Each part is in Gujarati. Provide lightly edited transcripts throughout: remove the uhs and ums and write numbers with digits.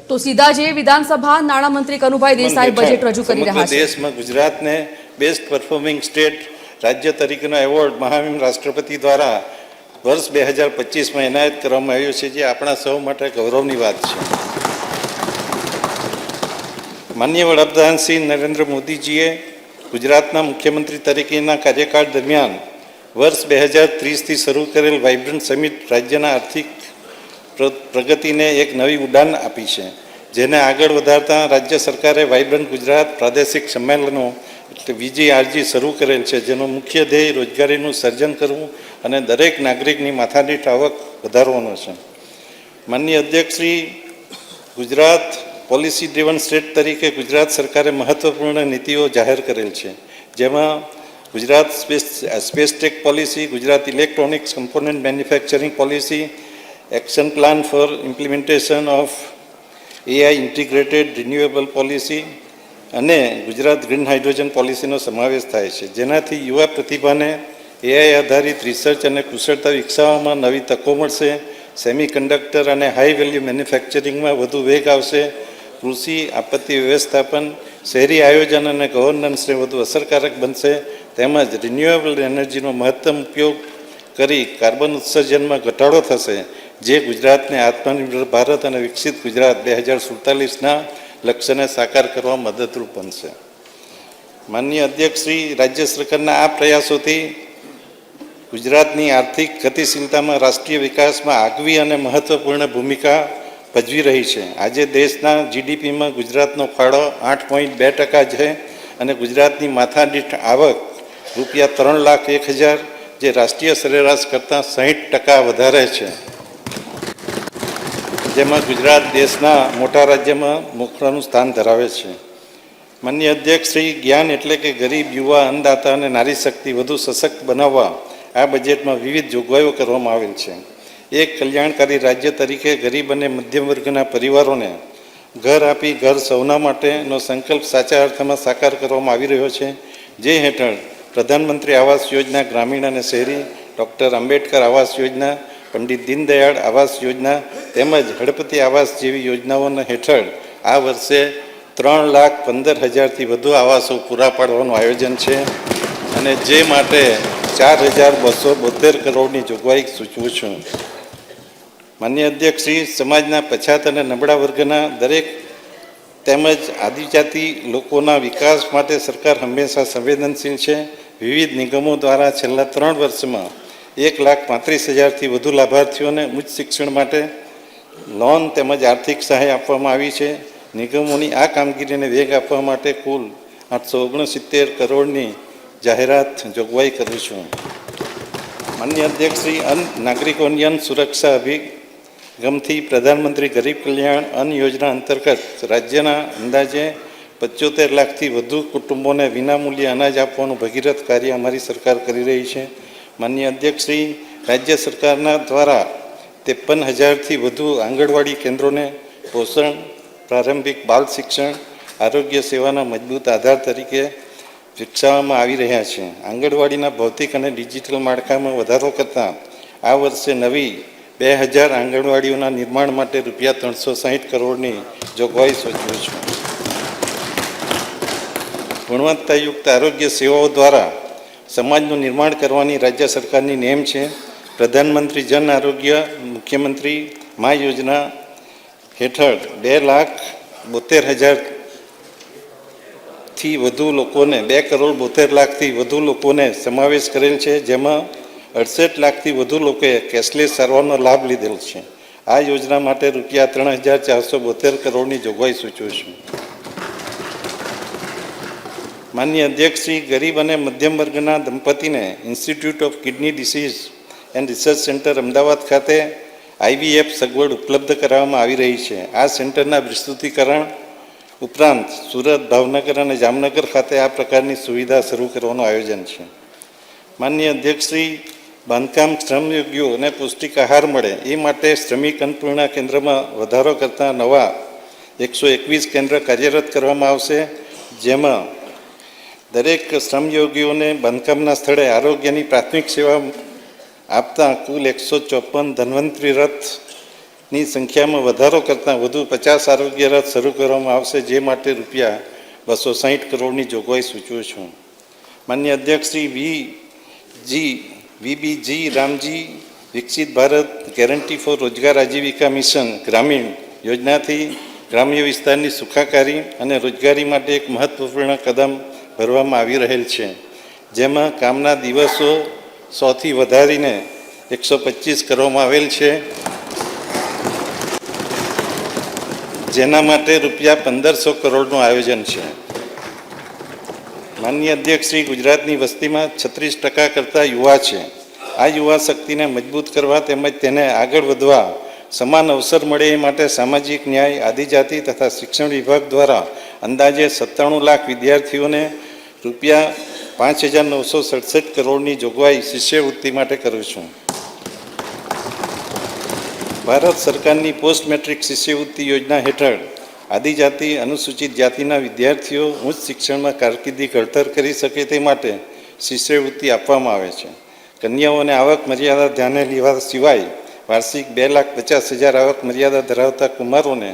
તો સીધા જે વિધાનસભા નાણામંત્રી કનુભાઈ દેસાઈ બજેટ રજૂ કરી રહ્યા છે। દેશમાં ગુજરાતને બેસ્ટ પરફોર્મિંગ સ્ટેટ રાજ્ય તરીકેનો એવોર્ડ મહામહિમ રાષ્ટ્રપતિ દ્વારા વર્ષ 2025માં એનાયત કરવામાં આવ્યો છે, જે આપણા સૌ માટે ગૌરવની વાત છે। માનનીય વડાપ્રધાન શ્રી નરેન્દ્ર મોદીજીએ ગુજરાતના મુખ્યમંત્રી તરીકેના કાર્યકાળ દરમિયાન વર્ષ 2030થી શરૂ કરેલ વાઇબ્રન્ટ સમિટ રાજ્યના આર્થિક પ્રગતિને એક નવી ઉડાન આપી છે, જેને આગળ વધારતા રાજ્ય સરકારે વાઇબ્રન્ટ ગુજરાત પ્રાદેશિક સંમેલનો એટલે VGRG શરૂ કરેલ છે, જેનો મુખ્ય ધ્યેય રોજગારીનું સર્જન કરવું અને દરેક નાગરિકની માથાદીઠ આવક વધારવાનો છે। માનનીય અધ્યક્ષશ્રી, ગુજરાત પોલિસી ડ્રીવન સ્ટેટ તરીકે ગુજરાત સરકારે મહત્વપૂર્ણ નીતિઓ જાહેર કરેલ છે, જેમાં Gujarat space tech policy, Gujarat electronics component manufacturing policy, action plan for implementation of AI integrated renewable policy અને ગુજરાત ગ્રીન હાઇડ્રોજન પોલિસીનો સમાવેશ થાય છે, જેનાથી યુવા પ્રતિભાને AI આધારિત રિસર્ચ અને કુશળતા વિકસાવવામાં નવી તકો મળશે, સેમિકન્ડક્ટર અને હાઈ વેલ્યુ મેન્યુફેક્ચરિંગમાં વધુ વેગ આવશે, કૃષિ આપત્તિ વ્યવસ્થાપન, શહેરી આયોજન અને ગવર્નન્સને વધુ અસરકારક બનશે, તેમજ રિન્યુએબલ એનર્જીનો મહત્તમ ઉપયોગ કરી કાર્બન ઉત્સર્જનમાં ઘટાડો થશે, જે ગુજરાતને આત્મનિર્ભર ભારત અને વિકસિત ગુજરાત 2047ના લક્ષ્યને સાકાર કરવા મદદરૂપ બનશે। માનનીય અધ્યક્ષશ્રી, રાજ્ય સરકારના આ પ્રયાસોથી ગુજરાતની આર્થિક ગતિશીલતામાં રાષ્ટ્રીય વિકાસમાં આગવી અને મહત્વપૂર્ણ ભૂમિકા ભજવી રહી છે। આજે દેશના GDPમાં ગુજરાતનો ફાળો 8.2% છે અને ગુજરાતની માથાદીઠ આવક રૂપિયા 3,01,000, જે રાષ્ટ્રીય સરેરાશ કરતાં 60% વધારે છે, જેમાં ગુજરાત દેશના મોટા રાજ્યમાં મોખરાનું સ્થાન ધરાવે છે। માનનીય અધ્યક્ષશ્રી, જ્ઞાન એટલે કે ગરીબ, યુવા, અન્નદાતા અને નારી શક્તિ વધુ સશક્ત બનાવવા આ બજેટમાં વિવિધ જોગવાઈઓ કરવામાં આવેલ છે। એક કલ્યાણકારી રાજ્ય તરીકે ગરીબ અને મધ્યમ વર્ગના પરિવારોને ઘર આપી ઘર સૌના માટેનો સંકલ્પ સાચા અર્થમાં સાકાર કરવામાં આવી રહ્યો છે, જે હેઠળ પ્રધાનમંત્રી આવાસ યોજના ગ્રામીણ અને શહેરી, ડૉક્ટર આંબેડકર આવાસ યોજના, પંડિત દીનદયાળ આવાસ યોજના તેમજ હળપતિ આવાસ જેવી યોજનાઓના હેઠળ આ વર્ષે 3,15,000થી વધુ આવાસો પૂરા પાડવાનું આયોજન છે અને જે માટે 4,272 કરોડની જોગવાઈ સૂચવું છું। માન્ય અધ્યક્ષશ્રી, સમાજના પછાત અને નબળા વર્ગના દરેક તેમજ આદિજાતિ લોકોના વિકાસ માટે સરકાર હંમેશા સંવેદનશીલ છે। વિવિધ નિગમો દ્વારા છેલ્લા 3 વર્ષમાં 1,35,000થી વધુ લાભાર્થીઓને ઉચ્ચ શિક્ષણ માટે લોન તેમજ આર્થિક સહાય આપવામાં આવી છે। નિગમોની આ કામગીરીને વેગ આપવા માટે કુલ 869 કરોડની જાહેરાત જોગવાઈ કરું છું। માન્ય અધ્યક્ષશ્રી, નાગરિકોની અન્ન સુરક્ષા અભિગમથી પ્રધાનમંત્રી ગરીબ કલ્યાણ અન્ન યોજના અંતર્ગત રાજ્યના અંદાજે 75 લાખથી વધુ કુટુંબોને વિનામૂલ્યે અનાજ આપવાનું ભગીરથ કાર્ય અમારી સરકાર કરી રહી છે। માન્ય અધ્યક્ષશ્રી, રાજ્ય સરકારના દ્વારા 53,000થી વધુ આંગણવાડી કેન્દ્રોને પોષણ, પ્રારંભિક બાલ શિક્ષણ, આરોગ્ય સેવાના મજબૂત આધાર તરીકે વિકસાવવામાં આવી રહ્યા છે। આંગણવાડીના ભૌતિક અને ડિજિટલ માળખામાં વધારો કરતાં આ વર્ષે નવી 2,000 આંગણવાડીઓના નિર્માણ માટે રૂપિયા 360 કરોડની જોગવાઈ સૂચવું છું। ગુણવત્તાયુક્ત આરોગ્ય સેવાઓ દ્વારા સમાજનું નિર્માણ કરવાની રાજ્ય સરકારની નેમ છે। પ્રધાનમંત્રી જન આરોગ્ય મુખ્યમંત્રી મા યોજના હેઠળ 2,72,000થી વધુ લોકોને 2,72,00,000થી વધુ લોકોને સમાવેશ કરેલ છે, જેમાં 68 લાખથી વધુ લોકોએ કેશલેસ સારવારનો લાભ લીધેલ છે। આ યોજના માટે રૂપિયા 3,472 કરોડની જોગવાઈ સૂચવું છું। માન્ય અધ્યક્ષશ્રી, ગરીબ અને મધ્યમ વર્ગના દંપતીને institute of kidney disease and research centre Ahmedabad ખાતે IVF સગવડ ઉપલબ્ધ કરાવવામાં આવી રહી છે। આ સેન્ટરના વિસ્તૃતિકરણ ઉપરાંત સુરત, ભાવનગર અને જામનગર ખાતે આ પ્રકારની સુવિધા શરૂ કરવાનું આયોજન છે। માન્ય અધ્યક્ષશ્રી, બાંધકામ શ્રમયોગીઓ અને પૌષ્ટિક આહાર મળે એ માટે શ્રમિક અન્નપૂર્ણા કેન્દ્રમાં વધારો કરતા નવા 121 કેન્દ્ર કાર્યરત કરવામાં આવશે, જેમાં દરેક શ્રમયોગીઓને બાંધકામના સ્થળે આરોગ્યની પ્રાથમિક સેવા આપતા કુલ 154 ધન્વંતરી રથ ની સંખ્યામાં વધારો કરતાં વધુ 50 આરોગ્ય રથ શરૂ કરવામાં આવશે, જે માટે રૂપિયા 260 કરોડની જોગવાઈ સૂચવું છું. માન્ય અધ્યક્ષ શ્રી વીબીજી રામજી વિકસિત ભારત ગેરંટી ફોર રોજગાર આજીવિકા મિશન ગ્રામીણ યોજનાથી ગ્રામ્ય વિસ્તારની સુખાકારી અને રોજગારી માટે એક મહત્વપૂર્ણ કદમ ભરવામાં આવી રહેલ છે, જેમાં કામના દિવસો 100થી વધારીને 125 કરવામાં આવેલ છે, જેના માટે રૂપિયા 1500 કરોડનું આયોજન છે. માનનીય અધ્યક્ષ શ્રી, ગુજરાતની વસ્તીમાં 36% કરતાં યુવા છે. આ યુવા શક્તિને મજબૂત કરવા તેમજ તેને આગળ વધવા સમાન અવસર મળે એ માટે સામાજિક ન્યાય, આદિજાતિ તથા શિક્ષણ વિભાગ દ્વારા અંદાજે 97 લાખ વિદ્યાર્થીઓને રૂપિયા 5967 કરોડની જોગવાઈ શિષ્યવૃત્તિ માટે કરું છું. ભારત સરકારની પોસ્ટ મેટ્રિક શિષ્યવૃત્તિ યોજના હેઠળ આદિજાતિ અનુસૂચિત જાતિના વિદ્યાર્થીઓ ઉચ્ચ શિક્ષણમાં કારકિર્દી ઘડતર કરી શકે તે માટે શિષ્યવૃત્તિ આપવામાં આવે છે. કન્યાઓને આવક મર્યાદા ધ્યાને લેવા સિવાય વાર્ષિક 2,50,000 આવક મર્યાદા ધરાવતા કુમારોને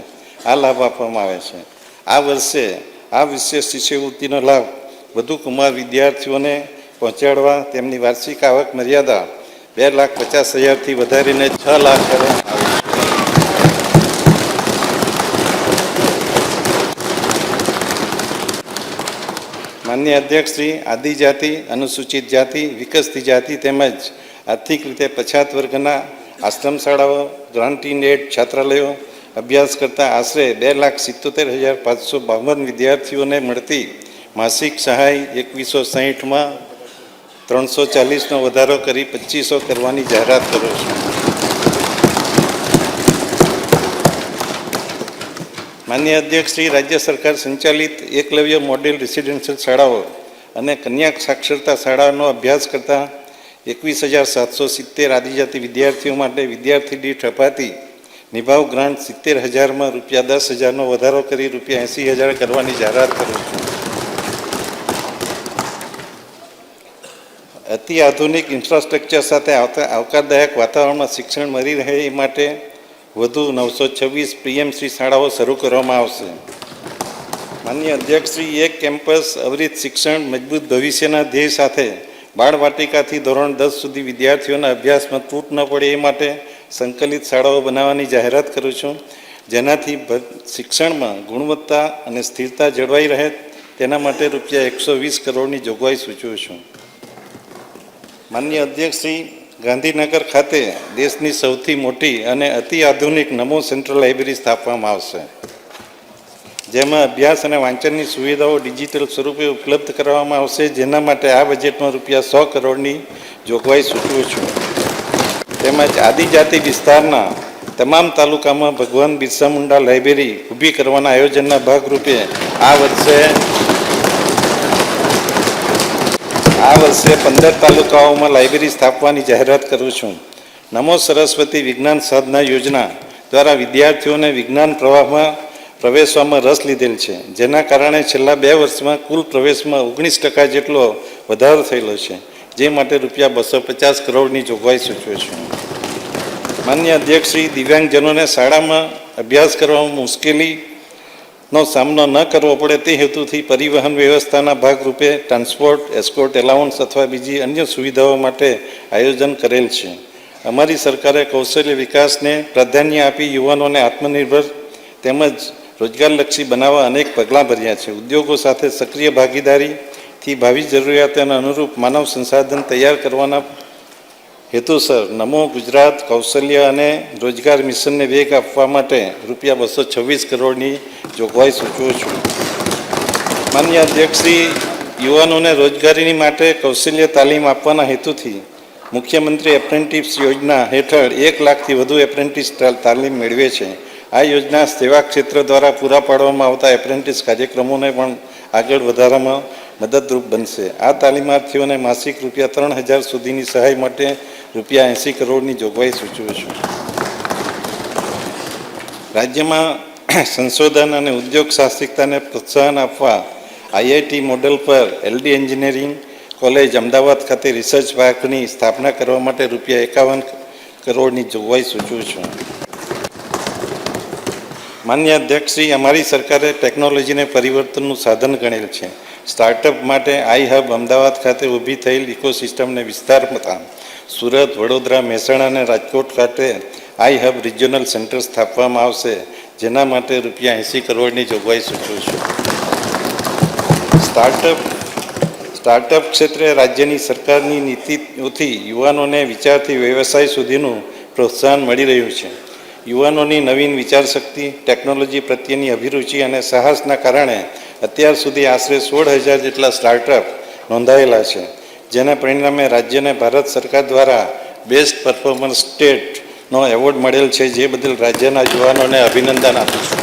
આ લાભ આપવામાં આવે છે. આ વર્ષે આ વિશેષ શિષ્યવૃત્તિનો લાભ વધુ કુમાર વિદ્યાર્થીઓને પહોંચાડવા તેમની વાર્ષિક આવક મર્યાદા 2,50,000થી વધારીને 6 લાખ કરવામાં આવી છે. માન્ય અધ્યક્ષ શ્રી, આદિજાતિ, અનુસૂચિત જાતિ, વિકસતી જાતિ તેમજ આર્થિક રીતે પછાત વર્ગના આશ્રમ શાળાઓ, ગ્રાન્ટ ઇન એડ છાત્રાલયો અભ્યાસ કરતા આશરે 2,77,552 વિદ્યાર્થીઓને મળતી માસિક સહાય 2160માં 340નો વધારો કરી 2500 કરવાની જાહેરાત કરું છું. માન્ય અધ્યક્ષ શ્રી, રાજ્ય સરકાર સંચાલિત એકલવ્ય મોડેલ રેસિડેન્શિયલ શાળાઓ અને કન્યા સાક્ષરતા શાળાનો અભ્યાસ કરતા 21,770 આદિજાતિ વિદ્યાર્થીઓ માટે વિદ્યાર્થી દીઠ અપાતી નિભાવ ગ્રાન્ટ 70,000માં રૂપિયા 10,000નો વધારો કરી રૂપિયા 80,000 કરવાની જાહેરાત કરું છું. અતિ આધુનિક ઇન્ફ્રાસ્ટ્રક્ચર સાથે આવકારદાયક વાતાવરણમાં શિક્ષણ મળી રહે એ માટે વધુ 926 પીએમસી શાળાઓ શરૂ કરવામાં આવશે. માન્ય અધ્યક્ષશ્રી, એક કેમ્પસ અવિરત શિક્ષણ મજબૂત ભવિષ્યના ધ્યેય સાથે બાળવાટિકાથી ધોરણ 10 સુધી વિદ્યાર્થીઓના અભ્યાસમાં તૂટ ન પડે એ માટે સંકલિત શાળાઓ બનાવવાની જાહેરાત કરું છું, જેનાથી શિક્ષણમાં ગુણવત્તા અને સ્થિરતા જળવાઈ રહે તેના માટે રૂપિયા 120 કરોડની જોગવાઈ સૂચવું છું. માન્ય અધ્યક્ષશ્રી, ગાંધીનગર ખાતે દેશની સૌથી મોટી અને અતિ આધુનિક નમો સેન્ટ્રલ લાઇબ્રેરી સ્થાપવામાં આવશે, જેમાં અભ્યાસ અને વાંચનની સુવિધાઓ ડિજિટલ સ્વરૂપે ઉપલબ્ધ કરવામાં આવશે, જેના માટે આ બજેટમાં રૂપિયા 100 કરોડની જોગવાઈ સૂચવું છું. તેમજ આદિજાતિ વિસ્તારના તમામ તાલુકામાં ભગવાન બિરસા મુંડા લાઇબ્રેરી ઊભી કરવાના આયોજનના ભાગરૂપે આ વર્ષે 15 તાલુકાઓમાં લાઇબ્રેરી સ્થાપવાની જાહેરાત કરું છું. નમો સરસ્વતી વિજ્ઞાન સાધના યોજના દ્વારા વિદ્યાર્થીઓને વિજ્ઞાન પ્રવાહમાં પ્રવેશવામાં રસ લીધેલ છે, જેના કારણે છેલ્લા 2 વર્ષમાં કુલ પ્રવેશમાં 19% જેટલો વધારો થયેલો છે, જે માટે રૂપિયા 250 કરોડની જોગવાઈ સૂચવે છે. માન્ય અધ્યક્ષશ્રી, દિવ્યાંગજનોને શાળામાં અભ્યાસ કરવામાં મુશ્કેલીનો સામનો ન કરવો પડે તે હેતુથી પરિવહન વ્યવસ્થાના ભાગરૂપે ટ્રાન્સપોર્ટ, એસ્કોર્ટ એલાઉન્સ અથવા બીજી અન્ય સુવિધાઓ માટે આયોજન કરેલ છે. અમારી સરકારે કૌશલ્ય વિકાસને પ્રાધાન્ય આપી યુવાનોને આત્મનિર્ભર તેમજ રોજગારલક્ષી બનાવવા અનેક પગલાં ભર્યા છે. ઉદ્યોગો સાથે સક્રિય ભાગીદારીથી ભાવિ જરૂરિયાતોને અનુરૂપ માનવ સંસાધન તૈયાર કરવાના હેતુસર નમો ગુજરાત કૌશલ્ય અને રોજગાર મિશનને વેગ આપવા માટે રૂપિયા 226 કરોડની જોગવાઈ સૂચવું છું. માન્ય અધ્યક્ષશ્રી, યુવાનોને રોજગારીની માટે કૌશલ્ય તાલીમ આપવાના હેતુથી મુખ્યમંત્રી એપ્રેન્ટિસ યોજના હેઠળ 1 લાખથી વધુ એપ્રેન્ટિસ તાલીમ મેળવે છે. આ યોજના સેવા ક્ષેત્ર દ્વારા પૂરા પાડવામાં આવતા એપ્રેન્ટિસ કાર્યક્રમોને પણ આગળ વધારવામાં મદદરૂપ બનશે. આ તાલીમાર્થીઓને માસિક રૂપિયા 3,000 સુધીની સહાય માટે રૂપિયા 80 કરોડની જોગવાઈ સૂચવું છું. રાજ્યમાં સંશોધન અને ઉદ્યોગ સાહસિકતાને પ્રોત્સાહન આપવા આઈઆઈટી મોડેલ પર એલડી એન્જિનિયરિંગ કોલેજ અમદાવાદ ખાતે રિસર્ચ પાર્કની સ્થાપના કરવા માટે રૂપિયા 51 કરોડની જોગવાઈ સૂચવું છું. માન્ય અધ્યક્ષશ્રી, અમારી સરકારે ટેકનોલોજીને પરિવર્તનનું સાધન ગણેલ છે. સ્ટાર્ટઅપ માટે આઈ હબ અમદાવાદ ખાતે ઊભી થયેલ ઇકોસિસ્ટમને વિસ્તારતા સુરત, વડોદરા, મહેસાણા અને રાજકોટ ખાતે આઈ હબ રિજિયોનલ સેન્ટર સ્થાપવામાં આવશે, જેના માટે ₹80 કરોડની જોગવાઈ સૂચવું છું. સ્ટાર્ટઅપ ક્ષેત્રે રાજ્યની સરકારની નીતિઓથી યુવાનોને વિચારથી વ્યવસાય સુધીનું પ્રોત્સાહન મળી રહ્યું છે. યુવાનોની નવીન વિચારશક્તિ, ટેકનોલોજી પ્રત્યેની અભિરુચિ અને સાહસના કારણે અત્યાર સુધી આશરે 16,000 જેટલા સ્ટાર્ટઅપ નોંધાયેલા છે, જેના પરિણામે રાજ્યને ભારત સરકાર દ્વારા બેસ્ટ પરફોર્મન્સ સ્ટેટનો એવોર્ડ મળેલ છે, જે બદલ રાજ્યના યુવાનોને અભિનંદન આપું છું.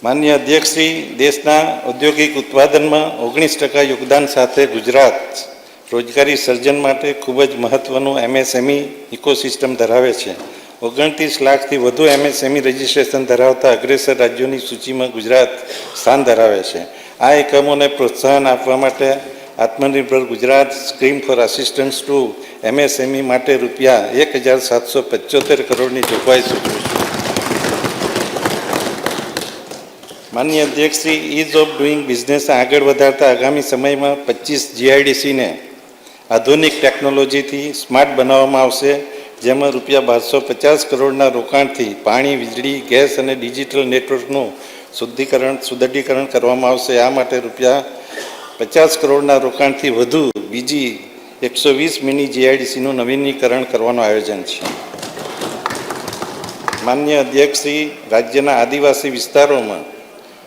માન્ય અધ્યક્ષશ્રી, દેશના ઔદ્યોગિક ઉત્પાદનમાં 19% યોગદાન સાથે ગુજરાત રોજગારી સર્જન માટે ખૂબ જ મહત્ત્વનું MSME ઇકોસિસ્ટમ ધરાવે છે. 29 લાખથી વધુ MSME રજિસ્ટ્રેશન ધરાવતા અગ્રેસર રાજ્યોની સૂચિમાં ગુજરાત સ્થાન ધરાવે છે. આ એકમોને પ્રોત્સાહન આપવા માટે Aatmanirbhar Gujarat scheme for assistance to MSME માટે ₹1,775 કરોડની જોગવાઈ સૂચવું છું. માન્ય અધ્યક્ષશ્રી, ઇઝ ઓફ ડુઈંગ બિઝનેસ આગળ વધારતા આગામી સમયમાં 25 GIDCને આધુનિક ટેકનોલોજીથી સ્માર્ટ બનાવવામાં આવશે, જેમાં ₹1250 કરોડના રોકાણથી પાણી, વીજળી, ગેસ અને ડિજિટલ નેટવર્કનું સુદૃઢીકરણ કરવામાં આવશે. આ માટે ₹50 કરોડના રોકાણથી વધુ બીજી 120 મિની GIDCનું નવીનીકરણ કરવાનું આયોજન છે. માન્ય અધ્યક્ષશ્રી, રાજ્યના આદિવાસી વિસ્તારોમાં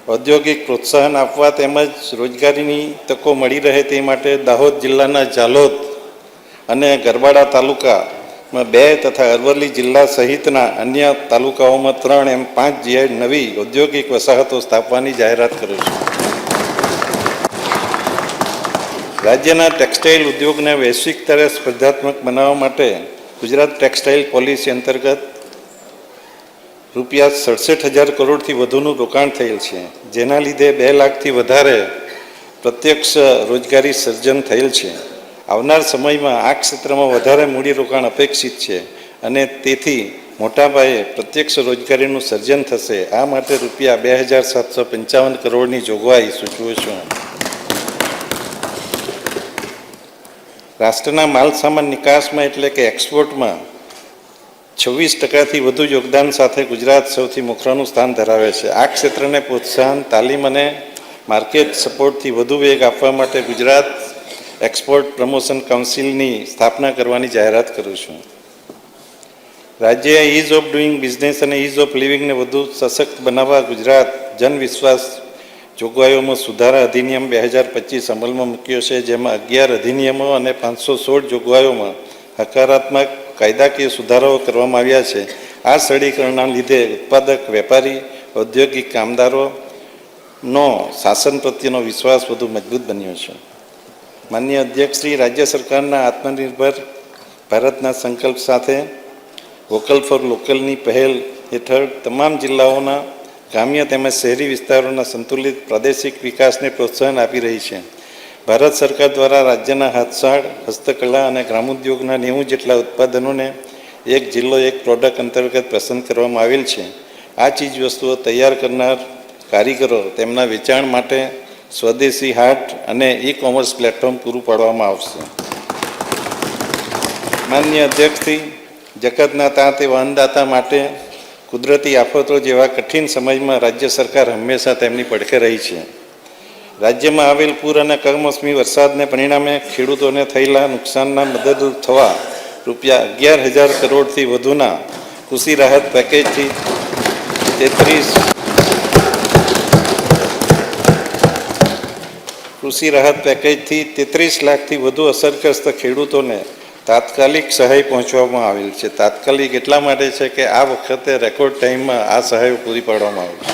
ઔદ્યોગિક પ્રોત્સાહન આપવા તેમજ રોજગારીની તકો મળી રહે તે માટે દાહોદ જિલ્લાના ઝાલોદ અને ગરબાડા તાલુકામાં 2 તથા અરવલ્લી જિલ્લા સહિતના અન્ય તાલુકાઓમાં 3 એમ 5 GI નવી ઔદ્યોગિક વસાહતો સ્થાપવાની જાહેરાત કરું છું. રાજ્યના ટેક્સટાઇલ ઉદ્યોગને વૈશ્વિક સ્તરે સ્પર્ધાત્મક બનાવવા માટે ગુજરાત ટેક્સટાઇલ પોલિસી અંતર્ગત ₹67,000 કરોડથી વધુનું રોકાણ થયેલ છે, જેના લીધે 2 લાખથી વધારે પ્રત્યક્ષ રોજગારી સર્જન થયેલ છે. આવનાર સમયમાં આ ક્ષેત્રમાં વધારે મૂડીરોકાણ અપેક્ષિત છે અને તેથી મોટા પાયે પ્રત્યક્ષ રોજગારીનું સર્જન થશે. આ માટે ₹2,755 કરોડની જોગવાઈ સૂચવું છું. રાષ્ટ્રના માલસામાન નિકાસમાં એટલે કે એક્સપોર્ટમાં 26%થી વધુ યોગદાન સાથે ગુજરાત સૌથી મોખરાનું સ્થાન ધરાવે છે. આ ક્ષેત્રને પ્રોત્સાહન, તાલીમ અને માર્કેટ સપોર્ટથી વધુ વેગ આપવા માટે ગુજરાત એક્સપોર્ટ પ્રમોશન કાઉન્સિલની સ્થાપના કરવાની જાહેરાત કરું છું. રાજ્યએ ઇઝ ઓફ ડુઈંગ બિઝનેસ અને ઇઝ ઓફ લિવિંગને વધુ સશક્ત બનાવવા ગુજરાત જન વિશ્વાસ જોગવાઈઓમાં સુધારા અધિનિયમ 2025 અમલમાં મૂક્યો છે, જેમાં 11 અધિનિયમો અને 516 જોગવાઈઓમાં હકારાત્મક કાયદાકીય સુધારાઓ કરવામાં આવ્યા છે. આ સરળીકરણના લીધે ઉત્પાદક, વેપારી, ઔદ્યોગિક કામદારોનો શાસન પ્રત્યેનો વિશ્વાસ વધુ મજબૂત બન્યો છે. માન્ય અધ્યક્ષશ્રી, રાજ્ય સરકારના આત્મનિર્ભર ભારતના સંકલ્પ સાથે વોકલ ફોર લોકલની પહેલ હેઠળ તમામ જિલ્લાઓના ગ્રામ્ય તેમજ શહેરી વિસ્તારોના સંતુલિત પ્રાદેશિક વિકાસને પ્રોત્સાહન આપી રહી છે. ભારત સરકાર દ્વારા રાજ્યના હાથસાળ, હસ્તકલા અને ગ્રામોદ્યોગના 90 જેટલા ઉત્પાદનોને એક જિલ્લો એક પ્રોડક્ટ અંતર્ગત પસંદ કરવામાં આવેલ છે. આ ચીજવસ્તુઓ તૈયાર કરનાર કારીગરો તેમના વેચાણ માટે સ્વદેશી હાટ અને ઈ-કોમર્સ પ્લેટફોર્મ પૂરું પાડવામાં આવશે. માન્ય અધ્યક્ષશ્રી, જગતના તાતે અન્નદાતા માટે કુદરતી આફતો જેવા કઠિન સમયમાં રાજ્ય સરકાર હંમેશા તેમની પડખે રહી છે. રાજ્યમાં આવેલ પૂર અને કમોસમી વરસાદને પરિણામે ખેડૂતોને થયેલા નુકસાનના મદદરૂપ થવા ₹11,000 કરોડથી વધુના કૃષિ રાહત પેકેજથી 33 લાખથી વધુ અસરગ્રસ્ત ખેડૂતોને તાત્કાલિક સહાય પહોંચવામાં આવેલ છે. તાત્કાલિક એટલા માટે છે કે આ વખતે રેકોર્ડ ટાઈમમાં આ સહાય પૂરી પાડવામાં આવી છે.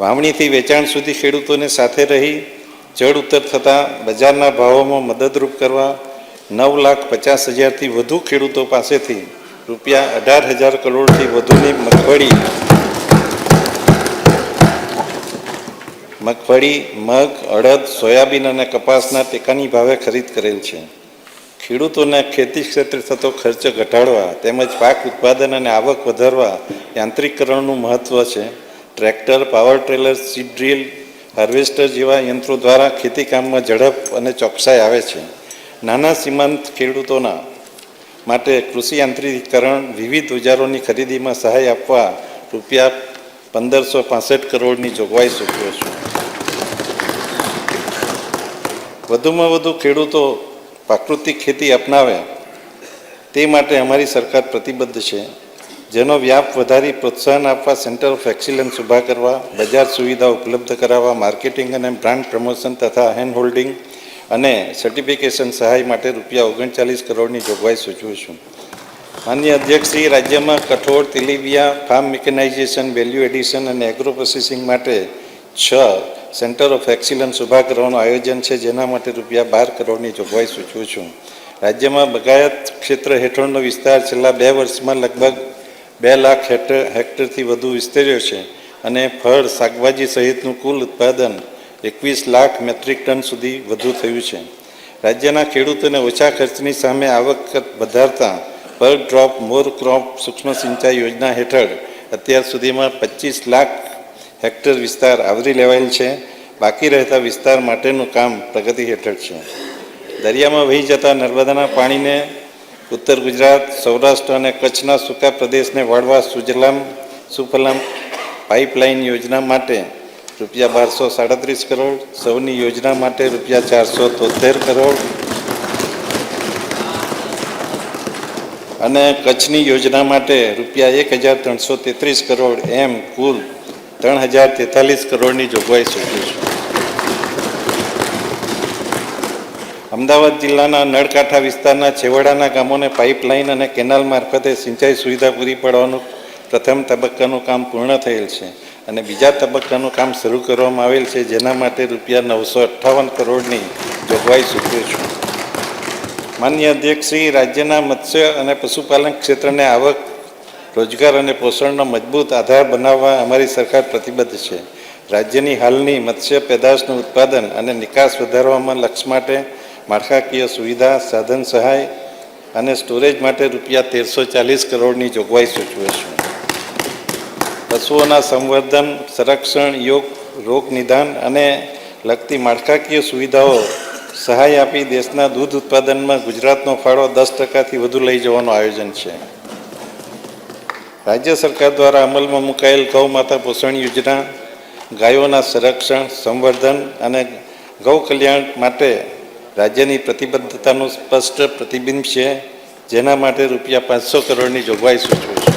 વાવણીથી વેચાણ સુધી ખેડૂતોને સાથે રહી ચડ ઉતર થતાં બજારના ભાવોમાં મદદરૂપ કરવા 9,50,000થી વધુ ખેડૂતો પાસેથી ₹18,000 કરોડથી વધુની મગફળી, મગ, અડદ, સોયાબીન અને કપાસના ટેકાની ભાવે ખરીદ કરેલ છે. ખેડૂતોને ખેતી ક્ષેત્રે થતો ખર્ચ ઘટાડવા તેમજ પાક ઉત્પાદન અને આવક વધારવા યાંત્રિકરણનું મહત્ત્વ છે. Tractor, power trailer, seed drill, harvester જેવા યંત્રો દ્વારા ખેતીકામમાં ઝડપ અને ચોકસાઈ આવે છે. નાના સીમાંત ખેડૂતોના માટે કૃષિ યાંત્રિકરણ વિવિધ ઓજારોની ખરીદીમાં સહાય આપવા રૂપિયા 1565 કરોડની જોગવાઈ સૂચવે છે. વધુમાં વધુ ખેડૂતો પ્રાકૃતિક ખેતી અપનાવે તે માટે અમારી સરકાર પ્રતિબદ્ધ છે. જેનો વ્યાપ વધારી પ્રોત્સાહન આપવા સેન્ટર ઓફ એક્સિલન્સ ઊભા કરવા, બજાર સુવિધા ઉપલબ્ધ કરાવવા, માર્કેટિંગ અને બ્રાન્ડ પ્રમોશન તથા હેન્ડ હોલ્ડિંગ અને સર્ટિફિકેશન સહાય માટે રૂપિયા 39 કરોડની જોગવાઈ સૂચવું છું. માનનીય અધ્યક્ષશ્રી, રાજ્યમાં કઠોળ, તેલીબિયા, ફાર્મ મિકેનાઇઝેશન, વેલ્યુ એડિશન અને એગ્રો પ્રોસેસિંગ માટે 6 સેન્ટર ઓફ એક્સિલન્સ ઊભા કરવાનું આયોજન છે, જેના માટે રૂપિયા 12 કરોડની જોગવાઈ સૂચવું છું. રાજ્યમાં બગાયત ક્ષેત્ર હેઠળનો વિસ્તાર છેલ્લા 2 વર્ષમાં લગભગ 2 લાખ હેક્ટરથી વધુ વિસ્તર્યો છે અને ફળ, શાકભાજી સહિતનું કુલ ઉત્પાદન 21 લાખ મેટ્રિક ટન સુધી વધુ થયું છે. રાજ્યના ખેડૂતોને ઓછા ખર્ચની સામે આવક વધારતા પર ડ્રોપ મોર ક્રોપ સૂક્ષ્મ સિંચાઈ યોજના હેઠળ અત્યાર સુધીમાં 25 લાખ હેક્ટર વિસ્તાર આવરી લેવાયેલ છે. બાકી રહેતા વિસ્તાર માટેનું કામ પ્રગતિ હેઠળ છે. દરિયામાં વહી જતા નર્મદાના પાણીને ઉત્તર ગુજરાત, સૌરાષ્ટ્ર અને કચ્છના સૂકા પ્રદેશને વાળવા સુજલામ સુફલામ પાઇપલાઇન યોજના માટે રૂપિયા 1237 કરોડ, સૌની યોજના માટે રૂપિયા 473 કરોડ અને કચ્છની યોજના માટે રૂપિયા 1333 કરોડ એમ કુલ 3043 કરોડની જોગવાઈ સૂચવી છે. અમદાવાદ જિલ્લાના નળકાંઠા વિસ્તારના છેવાડાના ગામોને પાઇપલાઇન અને કેનાલ મારફતે સિંચાઈ સુવિધા પૂરી પાડવાનું પ્રથમ તબક્કાનું કામ પૂર્ણ થયેલ છે અને બીજા તબક્કાનું કામ શરૂ કરવામાં આવેલ છે, જેના માટે રૂપિયા 958 કરોડની જોગવાઈ સૂચવે છે. માનનીય અધ્યક્ષશ્રી, રાજ્યના મત્સ્ય અને પશુપાલન ક્ષેત્રને આવક, રોજગાર અને પોષણનો મજબૂત આધાર બનાવવા અમારી સરકાર પ્રતિબદ્ધ છે. રાજ્યની હાલની મત્સ્ય પેદાશનું ઉત્પાદન અને નિકાસ વધારવામાં લક્ષ્ય માટે માળખાકીય સુવિધા, સાધન સહાય અને સ્ટોરેજ માટે રૂપિયા 1340 કરોડની જોગવાઈ સૂચવે છે. પશુઓના સંવર્ધન, સંરક્ષણ, રોગ નિદાન અને લગતી માળખાકીય સુવિધાઓ સહાય આપી દેશના દૂધ ઉત્પાદનમાં ગુજરાતનો ફાળો 10%થી વધુ લઈ જવાનું આયોજન છે. રાજ્ય સરકાર દ્વારા અમલમાં મુકાયેલ ગૌ માતા પોષણ યોજના ગાયોના સંરક્ષણ, સંવર્ધન અને ગૌ કલ્યાણ માટે રાજ્યની પ્રતિબદ્ધતાનું સ્પષ્ટ પ્રતિબિંબ છે, જેના માટે રૂપિયા 500 કરોડની જોગવાઈ સૂચવે છે.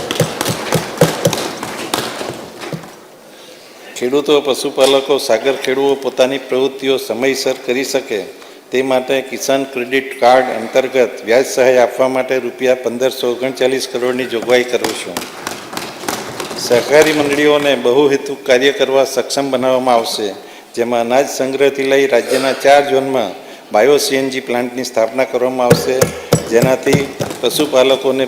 ખેડૂતો, પશુપાલકો, સાગર ખેડૂતો પોતાની પ્રવૃત્તિઓ સમયસર કરી શકે તે માટે કિસાન ક્રેડિટ કાર્ડ અંતર્ગત વ્યાજ સહાય આપવા માટે રૂપિયા 1539 કરોડની જોગવાઈ કરું છું. સહકારી મંડળીઓને બહુહેતુ કાર્ય કરવા સક્ષમ બનાવવામાં આવશે, જેમાં અનાજ સંગ્રહથી લઈ રાજ્યના 4 ઝોનમાં બાયો સીએનજી પ્લાન્ટની સ્થાપના કરવામાં આવશે, જેનાથી પશુપાલકોને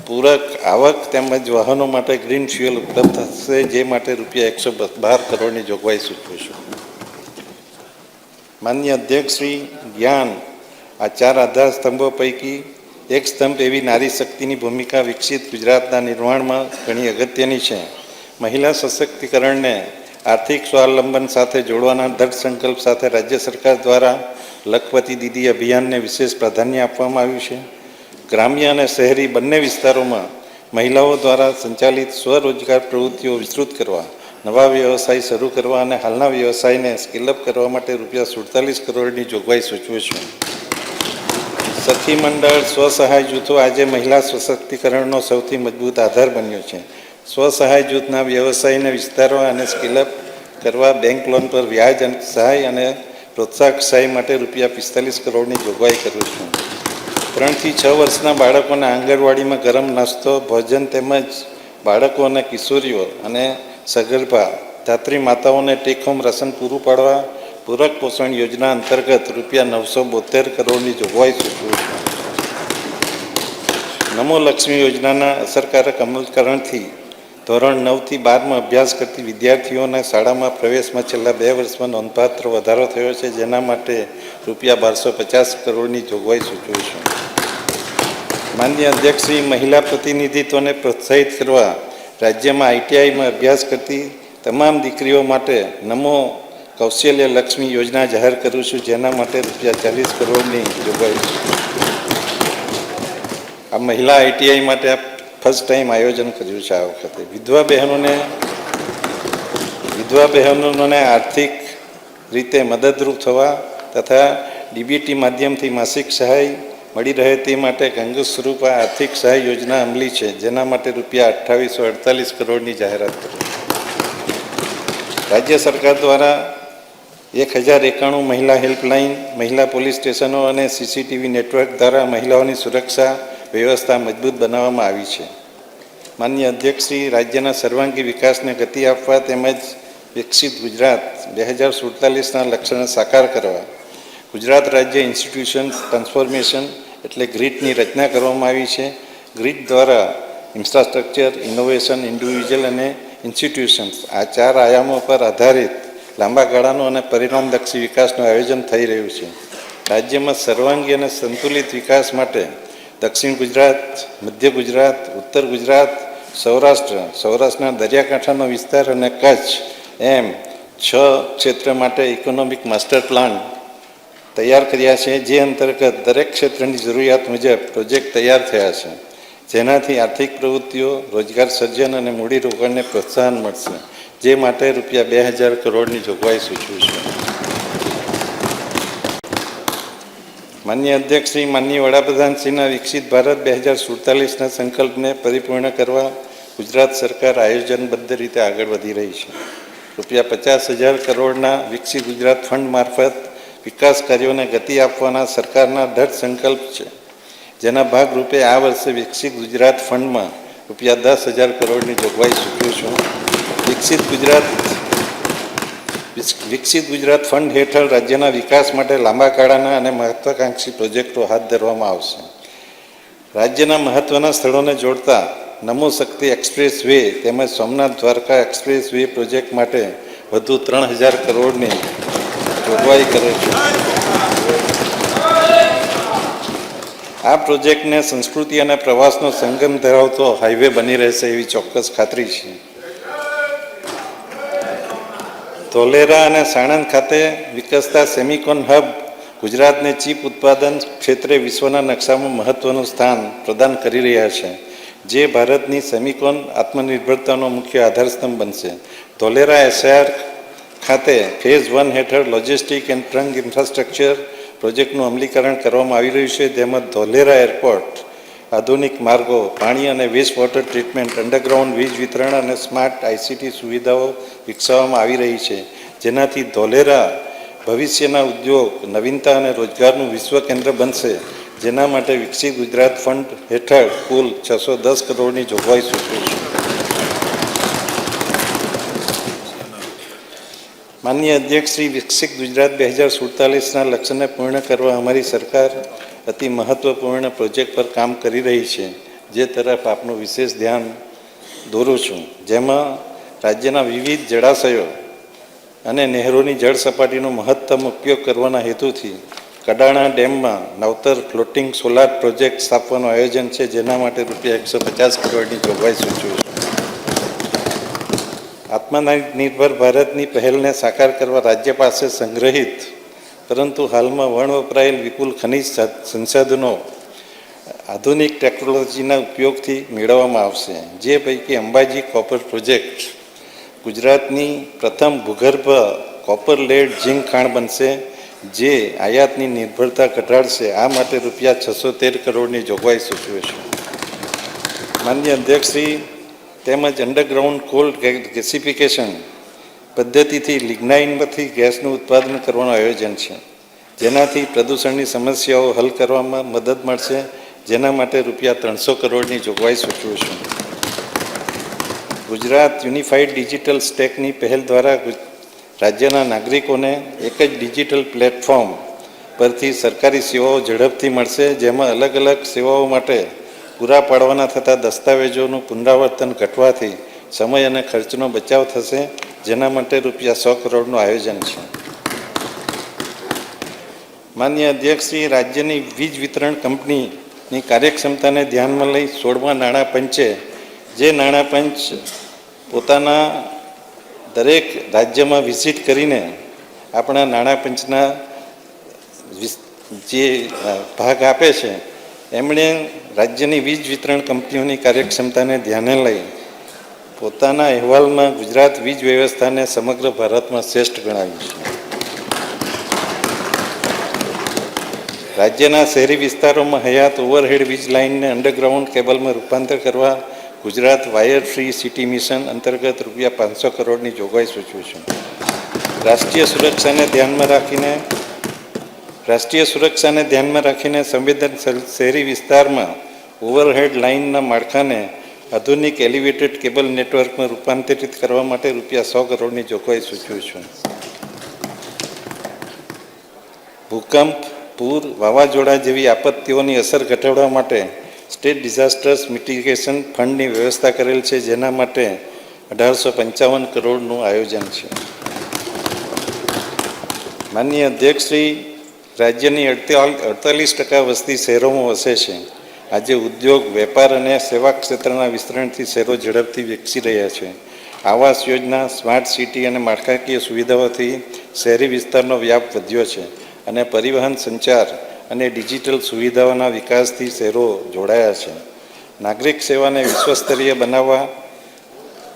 પૂરક આવક તેમજ વાહનો માટે ગ્રીન ફ્યુઅલ ઉપલબ્ધ થશે, જે માટે રૂપિયા 112 કરોડની જોગવાઈ સૂચવું છું. માનનીય અધ્યક્ષશ્રી, જ્ઞાન આ 4 આધાર સ્તંભો પૈકી એક સ્તંભ એવી નારી શક્તિની ભૂમિકા વિકસિત ગુજરાતના નિર્માણમાં ઘણી અગત્યની છે. મહિલા સશક્તિકરણને આર્થિક સ્વાવલંબન સાથે જોડવાના દૃઢ સંકલ્પ સાથે રાજ્ય સરકાર દ્વારા લખપતિ દીદી અભિયાનને વિશેષ પ્રાધાન્ય આપવામાં આવ્યું છે. ગ્રામ્ય અને શહેરી બંને વિસ્તારોમાં મહિલાઓ દ્વારા સંચાલિત સ્વરોજગાર પ્રવૃત્તિઓ વિસ્તૃત કરવા, નવા વ્યવસાય શરૂ કરવા અને હાલના વ્યવસાયને સ્કેલઅપ કરવા માટે રૂપિયા 47 કરોડની જોગવાઈ સૂચવે છે. સખી મંડળ, સ્વસહાય જૂથો આજે મહિલા સશક્તિકરણનો સૌથી મજબૂત આધાર બન્યો છે. સ્વસહાય જૂથના વ્યવસાયને વિસ્તારવા અને સ્કેલઅપ કરવા બેંક લોન પર વ્યાજ અને સહાય અને પ્રોત્સાહક સહાય માટે રૂપિયા 45 કરોડની જોગવાઈ કરું છું. 3 થી 6 વર્ષના બાળકોને આંગણવાડીમાં ગરમ નાસ્તો, ભોજન તેમજ બાળકો અને કિશોરીઓ અને સગર્ભા ધાત્રી માતાઓને ટેક હોમ રાશન પૂરું પાડવા પૂરક પોષણ યોજના અંતર્ગત રૂપિયા 972 કરોડની જોગવાઈ સૂચવું છું. નમો લક્ષ્મી યોજનાના અસરકારક અમલીકરણથી ધોરણ 9થી 12માં અભ્યાસ કરતી વિદ્યાર્થીઓના શાળામાં પ્રવેશમાં છેલ્લા 2 વર્ષમાં નોંધપાત્ર વધારો થયો છે, જેના માટે રૂપિયા 1250 કરોડની જોગવાઈ સૂચવું છું. માનનીય અધ્યક્ષશ્રી, મહિલા પ્રતિનિધિત્વને પ્રોત્સાહિત કરવા રાજ્યમાં આઈટીઆઈમાં અભ્યાસ કરતી તમામ દીકરીઓ માટે નમો કૌશલ્ય લક્ષ્મી યોજના જાહેર કરું છું, જેના માટે રૂપિયા 40 કરોડની જોગવાઈ છે. આ મહિલા આઈટીઆઈ માટે ફર્સ્ટ ટાઈમ આયોજન કર્યું છે. આ વખતે વિધવા બહેનોને આર્થિક રીતે મદદરૂપ થવા તથા ડીબીટી માધ્યમથી માસિક સહાય મળી રહે તે માટે ગંગા સ્વરૂપ આર્થિક સહાય યોજના અમલી છે, જેના માટે રૂપિયા 2848 કરોડની જાહેરાત કરી. રાજ્ય સરકાર દ્વારા 1091 મહિલા હેલ્પલાઇન, મહિલા પોલીસ સ્ટેશનો અને સીસીટીવી નેટવર્ક દ્વારા મહિલાઓની સુરક્ષા વ્યવસ્થા મજબૂત બનાવવામાં આવી છે. માનનીય અધ્યક્ષશ્રી, રાજ્યના સર્વાંગી વિકાસને ગતિ આપવા તેમજ વિકસિત ગુજરાત 2047ના લક્ષ્યને સાકાર કરવા ગુજરાત રાજ્ય ઇન્સ્ટિટ્યુશન ટ્રાન્સફોર્મેશન એટલે ગ્રીડની રચના કરવામાં આવી છે. ગ્રીડ દ્વારા ઇન્ફ્રાસ્ટ્રક્ચર, ઇનોવેશન, ઇન્ડિવિજ્યુઅલ અને ઇન્સ્ટિટ્યુશન્સ આ 4 આયામો પર આધારિત લાંબા ગાળાનો અને પરિણામલક્ષી વિકાસનું આયોજન થઈ રહ્યું છે. રાજ્યમાં સર્વાંગી અને સંતુલિત વિકાસ માટે દક્ષિણ ગુજરાત, મધ્ય ગુજરાત, ઉત્તર ગુજરાત, સૌરાષ્ટ્રના દરિયાકાંઠાનો વિસ્તાર અને કચ્છ એમ 6 ક્ષેત્ર માટે ઇકોનોમિક માસ્ટર પ્લાન તૈયાર કર્યા છે, જે અંતર્ગત દરેક ક્ષેત્રની જરૂરિયાત મુજબ પ્રોજેક્ટ તૈયાર થયા છે, જેનાથી આર્થિક પ્રવૃત્તિઓ, રોજગાર સર્જન અને મૂડીરોકાણને પ્રોત્સાહન મળશે, જે માટે રૂપિયા 2000 કરોડની જોગવાઈ સૂચવું છું. માનનીય અધ્યક્ષશ્રી, માનનીય વડાપ્રધાનશ્રીના વિકસિત ભારત 2047ના સંકલ્પને પરિપૂર્ણ કરવા ગુજરાત સરકાર આયોજનબદ્ધ રીતે આગળ વધી રહી છે. રૂપિયા 50,000 કરોડના વિકસિત ગુજરાત ફંડ મારફત વિકાસ કાર્યોને ગતિ આપવાના સરકારના દ્રઢ સંકલ્પ છે, જેના ભાગરૂપે આ વર્ષે વિકસિત ગુજરાત ફંડમાં રૂપિયા 10,000 કરોડની જોગવાઈ સૂચવું છું. વિકસિત ગુજરાત ફંડ હેઠળ રાજ્યના વિકાસ માટે લાંબા ગાળાના અને મહત્વાકાંક્ષી પ્રોજેક્ટો હાથ ધરવામાં આવશે. રાજ્યના મહત્વના સ્થળોને જોડતા નમો શક્તિ એક્સપ્રેસ વે તેમજ Somnath Dwarka express way project માટે વધુ 3,000 કરોડની જોગવાઈ કરે છે. આ પ્રોજેક્ટને સંસ્કૃતિ અને પ્રવાસનો સંગમ ધરાવતો હાઈવે બની રહેશે એવી ચોક્કસ ખાતરી છે. ધોલેરા અને સાણંદ ખાતે વિકસતા સેમિકોન હબ ગુજરાતને ચીપ ઉત્પાદન ક્ષેત્રે વિશ્વના નકશામાં મહત્વનું સ્થાન પ્રદાન કરી રહ્યા છે, જે ભારતની સેમિકોન આત્મનિર્ભરતાનો મુખ્ય આધારસ્તંભ બનશે. ધોલેરા એસઆર ખાતે ફેઝ 1 હેઠળ લોજિસ્ટિક એન્ડ ટ્રંક ઇન્ફ્રાસ્ટ્રક્ચર પ્રોજેક્ટનું અમલીકરણ કરવામાં આવી રહ્યું છે, તેમજ ધોલેરા એરપોર્ટ, આધુનિક માર્ગો, પાણી અને વેસ્ટ વોટર ટ્રીટમેન્ટ, અંડરગ્રાઉન્ડ વીજ વિતરણ અને સ્માર્ટ આઈસીટી સુવિધાઓ વિકસાવવામાં આવી રહી છે, જેનાથી ધોલેરા ભવિષ્યના ઉદ્યોગ, નવીનતા અને રોજગારનું વિશ્વ કેન્દ્ર બનશે, જેના માટે વિકસિત ગુજરાત ફંડ હેઠળ કુલ 610 કરોડની જોગવાઈ સૂચવું છું. માનનીય અધ્યક્ષશ્રી, વિકસિત ગુજરાત 2047ના લક્ષ્યને પૂર્ણ કરવા અમારી સરકાર અતિ મહત્વપૂર્ણ પ્રોજેક્ટ પર કામ કરી રહી છે, જે તરફ આપનું વિશેષ ધ્યાન દોરું છું. જેમાં રાજ્યના વિવિધ જળાશયો અને નહેરોની જળ સપાટીનો મહત્તમ ઉપયોગ કરવાના હેતુથી કડાણા ડેમમાં નવતર ફ્લોટિંગ સોલાર પ્રોજેક્ટ સ્થાપવાનું આયોજન છે, જેના માટે રૂપિયા 150 કરોડની જોગવાઈ સૂચવું છું. આત્મનિર્ભર ભારતની પહેલને સાકાર કરવા રાજ્ય પાસે સંગ્રહિત પરંતુ હાલમાં વપરાયેલ વિપુલ ખનિજ સંસાધનો આધુનિક ટેકનોલોજીના ઉપયોગથી મેળવવામાં આવશે, જે પૈકી અંબાજી કોપર પ્રોજેક્ટ ગુજરાતની પ્રથમ ભૂગર્ભ કોપર લેડ ઝીંક ખાણ બનશે, જે આયાતની નિર્ભરતા ઘટાડશે. આ માટે રૂપિયા 613 કરોડની જોગવાઈ સૂચવે છે. માનનીય અધ્યક્ષશ્રી, તેમજ અંડરગ્રાઉન્ડ કોલ ગેસિફિકેશન પદ્ધતિથી લિગ્નાઇનમાંથી ગેસનું ઉત્પાદન કરવાનું આયોજન છે, જેનાથી પ્રદૂષણની સમસ્યાઓ હલ કરવામાં મદદ મળશે, જેના માટે રૂપિયા 300 કરોડની જોગવાઈ સૂચવું છું. ગુજરાત યુનિફાઈડ ડિજિટલ સ્ટેકની પહેલ દ્વારા રાજ્યના નાગરિકોને એક જ ડિજિટલ પ્લેટફોર્મ પરથી સરકારી સેવાઓ ઝડપથી મળશે, જેમાં અલગ અલગ સેવાઓ માટે પૂરા પાડવાના થતા દસ્તાવેજોનું પુનરાવર્તન ઘટવાથી સમય અને ખર્ચનો બચાવ થશે, જેના માટે રૂપિયા 100 કરોડનું આયોજન છે. માન્ય અધ્યક્ષશ્રી, રાજ્યની વીજ વિતરણ કંપનીની કાર્યક્ષમતાને ધ્યાનમાં લઈ 16મા નાણાં પંચે, જે નાણાં પંચ પોતાના દરેક રાજ્યમાં વિઝિટ કરીને આપણા નાણાં પંચના જે ભાગ આપે છે, એમણે રાજ્યની વીજ વિતરણ કંપનીઓની કાર્યક્ષમતાને ધ્યાને લઈ પોતાના અહેવાલમાં ગુજરાત વીજ વ્યવસ્થાને સમગ્ર ભારતમાં શ્રેષ્ઠ ગણાવ્યું છે. રાજ્યના શહેરી વિસ્તારોમાં હયાત ઓવરહેડ વીજ લાઇનને અંડરગ્રાઉન્ડ કેબલમાં રૂપાંતર કરવા Gujarat wire free city mission અંતર્ગત રૂપિયા 500 કરોડની જોગવાઈ સૂચવું છું. રાષ્ટ્રીય સુરક્ષાને ધ્યાનમાં રાખીને સંવેદનશીલ શહેરી વિસ્તારમાં ઓવરહેડ લાઇનના માળખાને આધુનિક એલિવેટેડ કેબલ નેટવર્કમાં રૂપાંતરિત કરવા માટે રૂપિયા 100 કરોડની જોગવાઈ સૂચવું છું. ભૂકંપ, પૂર, વાવાઝોડા જેવી આપત્તિઓની અસર ઘટાડવા માટે સ્ટેટ ડિઝાસ્ટર્સ મિટિગેશન ફંડની વ્યવસ્થા કરેલ છે, જેના માટે 1855 કરોડનું આયોજન છે. માનનીય અધ્યક્ષશ્રી, રાજ્યની 48% વસ્તી શહેરોમાં વસે છે. આજે ઉદ્યોગ, વેપાર અને સેવા ક્ષેત્રના વિસ્તરણથી શહેરો ઝડપથી વિકસી રહ્યા છે. આવાસ યોજના, સ્માર્ટ સિટી અને માળખાકીય સુવિધાઓથી શહેરી વિસ્તારનો વ્યાપ વધ્યો છે અને પરિવહન, સંચાર અને ડિજિટલ સુવિધાઓના વિકાસથી શહેરો જોડાયા છે. નાગરિક સેવાને વિશ્વસ્તરીય બનાવવા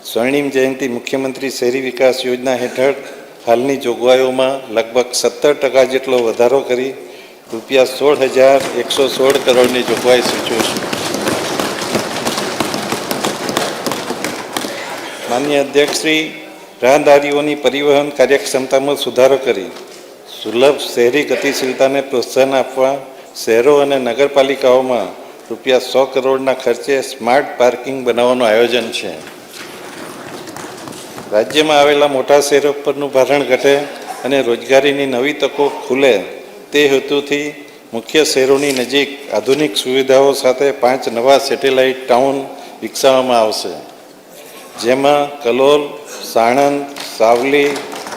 સ્વર્ણિમ જયંતિ મુખ્યમંત્રી શહેરી વિકાસ યોજના હેઠળ હાલની જોગવાઈઓમાં લગભગ 17% જેટલો વધારો કરી રૂપિયા 16,116 કરોડની જોગવાઈ સૂચવું છું. માનનીય અધ્યક્ષશ્રી, રાહદારીઓની પરિવહન કાર્યક્ષમતામાં સુધારો કરી સુલભ શહેરી ગતિશીલતાને પ્રોત્સાહન આપવા શહેરો અને નગરપાલિકાઓમાં રૂપિયા 100 કરોડના ખર્ચે સ્માર્ટ પાર્કિંગ બનાવવાનું આયોજન છે. રાજ્યમાં આવેલા મોટા શહેરો પરનું ભારણ ઘટે અને રોજગારીની નવી તકો ખુલે તે હેતુથી મુખ્ય શહેરોની નજીક આધુનિક સુવિધાઓ સાથે 5 નવા સેટેલાઇટ ટાઉન વિકસાવવામાં આવશે, જેમાં કલોલ, સાણંદ, સાવલી,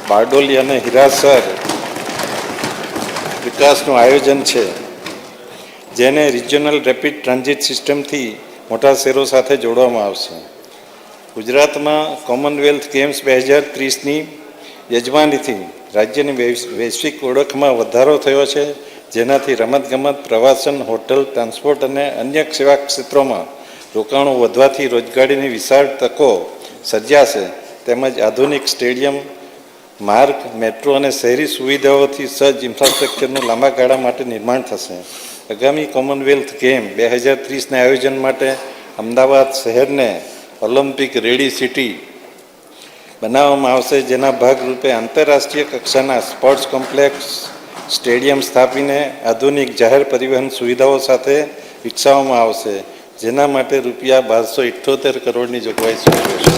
બારડોલી અને હિરાસર વિકાસનું આયોજન છે, જેને રિજિયોનલ રેપિડ ટ્રાન્ઝિટ સિસ્ટમથી મોટા શહેરો સાથે જોડવામાં આવશે. ગુજરાતમાં કોમનવેલ્થ ગેમ્સ 2030ની યજમાનીથી રાજ્યની વૈશ્વિક ઓળખમાં વધારો થયો છે, જેનાથી રમતગમત, પ્રવાસન, હોટલ, ટ્રાન્સપોર્ટ અને અન્ય સેવા ક્ષેત્રોમાં રોકાણો વધવાથી રોજગારીની વિશાળ તકો સર્જાશે, તેમજ આધુનિક સ્ટેડિયમ, માર્ગ, મેટ્રો અને શહેરી સુવિધાઓથી સજ્જ ઇન્ફ્રાસ્ટ્રક્ચરનું લાંબા ગાળા માટે નિર્માણ થશે. આગામી કોમનવેલ્થ ગેમ 2030ના આયોજન માટે અમદાવાદ શહેરને ઓલિમ્પિક રેડી સિટી બનાવવામાં આવશે, જેના ભાગરૂપે આંતરરાષ્ટ્રીય કક્ષાના સ્પોર્ટ્સ કોમ્પ્લેક્સ, સ્ટેડિયમ સ્થાપીને આધુનિક જાહેર પરિવહન સુવિધાઓ સાથે વિકસાવવામાં આવશે, જેના માટે રૂપિયા 1278 કરોડની જોગવાઈ સૂચવે છે.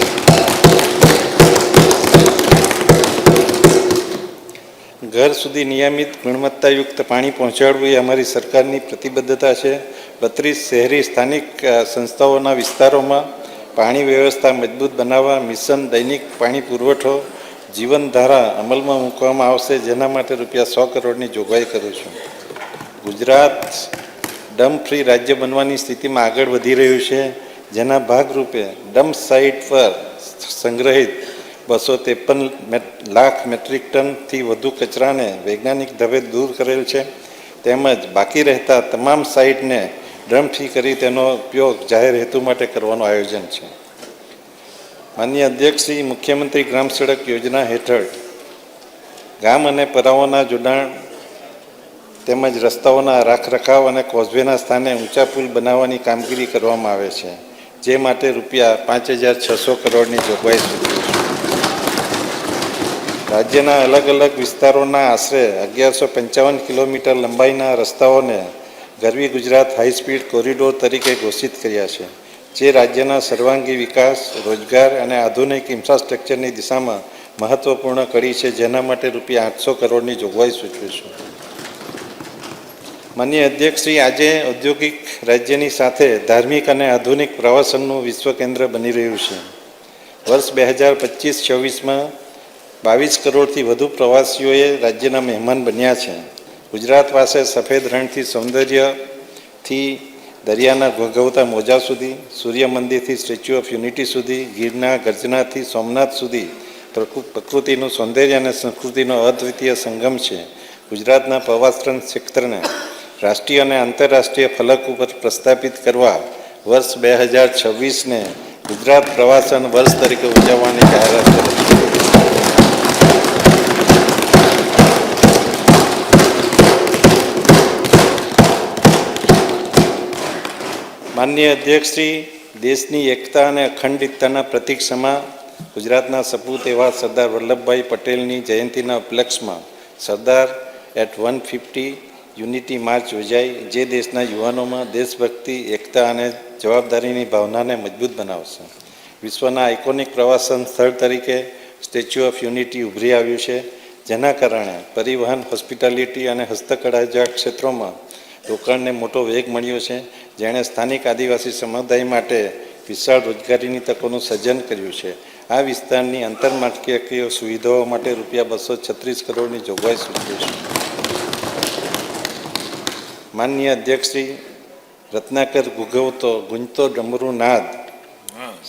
ઘર સુધી નિયમિત ગુણવત્તાયુક્ત પાણી પહોંચાડવું એ અમારી સરકારની પ્રતિબદ્ધતા છે. 32 શહેરી સ્થાનિક સંસ્થાઓના વિસ્તારોમાં પાણી વ્યવસ્થા મજબૂત બનાવવા મિશન દૈનિક પાણી પુરવઠો જીવનધારા અમલમાં મૂકવામાં આવશે, જેના માટે રૂપિયા 100 કરોડની જોગવાઈ કરું છું. ગુજરાત ડમ્પ ફ્રી રાજ્ય બનવાની સ્થિતિમાં આગળ વધી રહ્યું છે, જેના ભાગરૂપે ડમ્પ સાઇટ પર સંગ્રહિત 253 લાખ મેટ્રિક ટનથી વધુ કચરાને વૈજ્ઞાનિક ઢબે દૂર કરેલ છે, તેમજ બાકી રહેતા તમામ સાઇટને ડમ્પ ફ્રી કરી તેનો ઉપયોગ જાહેર હેતુ માટે કરવાનું આયોજન છે. માનનીય અધ્યક્ષશ્રી, મુખ્યમંત્રી ગ્રામ સડક યોજના હેઠળ ગામ અને પરાઓના જોડાણ તેમજ રસ્તાઓના રાખરખાવ અને કોઝવેના સ્થાને ઊંચા પુલ બનાવવાની કામગીરી કરવામાં આવે છે, જે માટે રૂપિયા 5,600 કરોડની જોગવાઈ સૂચવી છે. રાજ્યના અલગ અલગ વિસ્તારોના આશરે 1155 કિલોમીટર લંબાઈના રસ્તાઓને ગરવી ગુજરાત હાઈસ્પીડ કોરિડોર તરીકે ઘોષિત કર્યા છે, જે રાજ્યના સર્વાંગી વિકાસ, રોજગાર અને આધુનિક ઇન્ફ્રાસ્ટ્રક્ચરની દિશામાં મહત્વપૂર્ણ કડી છે, જેના માટે રૂપિયા 800 કરોડની જોગવાઈ સૂચવી છું. માનનીય અધ્યક્ષશ્રી, આજે ઔદ્યોગિક રાજ્યની સાથે ધાર્મિક અને આધુનિક પ્રવાસનનું વિશ્વ કેન્દ્ર બની રહ્યું છે. વર્ષ 2025-26માં 22 કરોડથી વધુ પ્રવાસીઓએ રાજ્યના મહેમાન બન્યા છે. ગુજરાત પાસે સફેદ રણથી સૌંદર્યથી દરિયાના ભોગવતા મોજા સુધી, સૂર્ય મંદિરથી સ્ટેચ્યુ ઓફ યુનિટી સુધી, ગીરના ગર્જનાથી સોમનાથ સુધી પ્રકૃતિનું સૌંદર્ય અને સંસ્કૃતિનો અદ્વિતીય સંગમ છે. ગુજરાતના પ્રવાસન ક્ષેત્રને રાષ્ટ્રીય અને આંતરરાષ્ટ્રીય ફલક ઉપર પ્રસ્થાપિત કરવા વર્ષ 2026ને ગુજરાત પ્રવાસન વર્ષ તરીકે ઉજવવાની જાહેરાત કરી. માનનીય અધ્યક્ષશ્રી, દેશની એકતા અને અખંડિતતાના પ્રતીક સમા ગુજરાતના સપૂત એવા સરદાર વલ્લભભાઈ પટેલની જયંતિના ઉપલક્ષમાં સરદાર એટ 150 યુનિટી માર્ચ યોજાઈ, જે દેશના યુવાનોમાં દેશભક્તિ, એકતા અને જવાબદારીની ભાવનાને મજબૂત બનાવશે. વિશ્વના આઇકોનિક પ્રવાસન સ્થળ તરીકે સ્ટેચ્યુ ઓફ યુનિટી ઉભરી આવ્યું છે, જેના કારણે પરિવહન, હોસ્પિટાલિટી અને હસ્તકળા જેવા ક્ષેત્રોમાં રોકાણને મોટો વેગ મળ્યો છે, જેણે સ્થાનિક આદિવાસી સમુદાય માટે વિશાળ રોજગારીની તકોનું સર્જન કર્યું છે. આ વિસ્તારની આંતરમાળખાકીય સુવિધાઓ માટે રૂપિયા 236 કરોડની જોગવાઈ સૂચવી છે. માનનીય અધ્યક્ષશ્રી, રત્નાકર ગુંજતો ડમરૂ નાદ,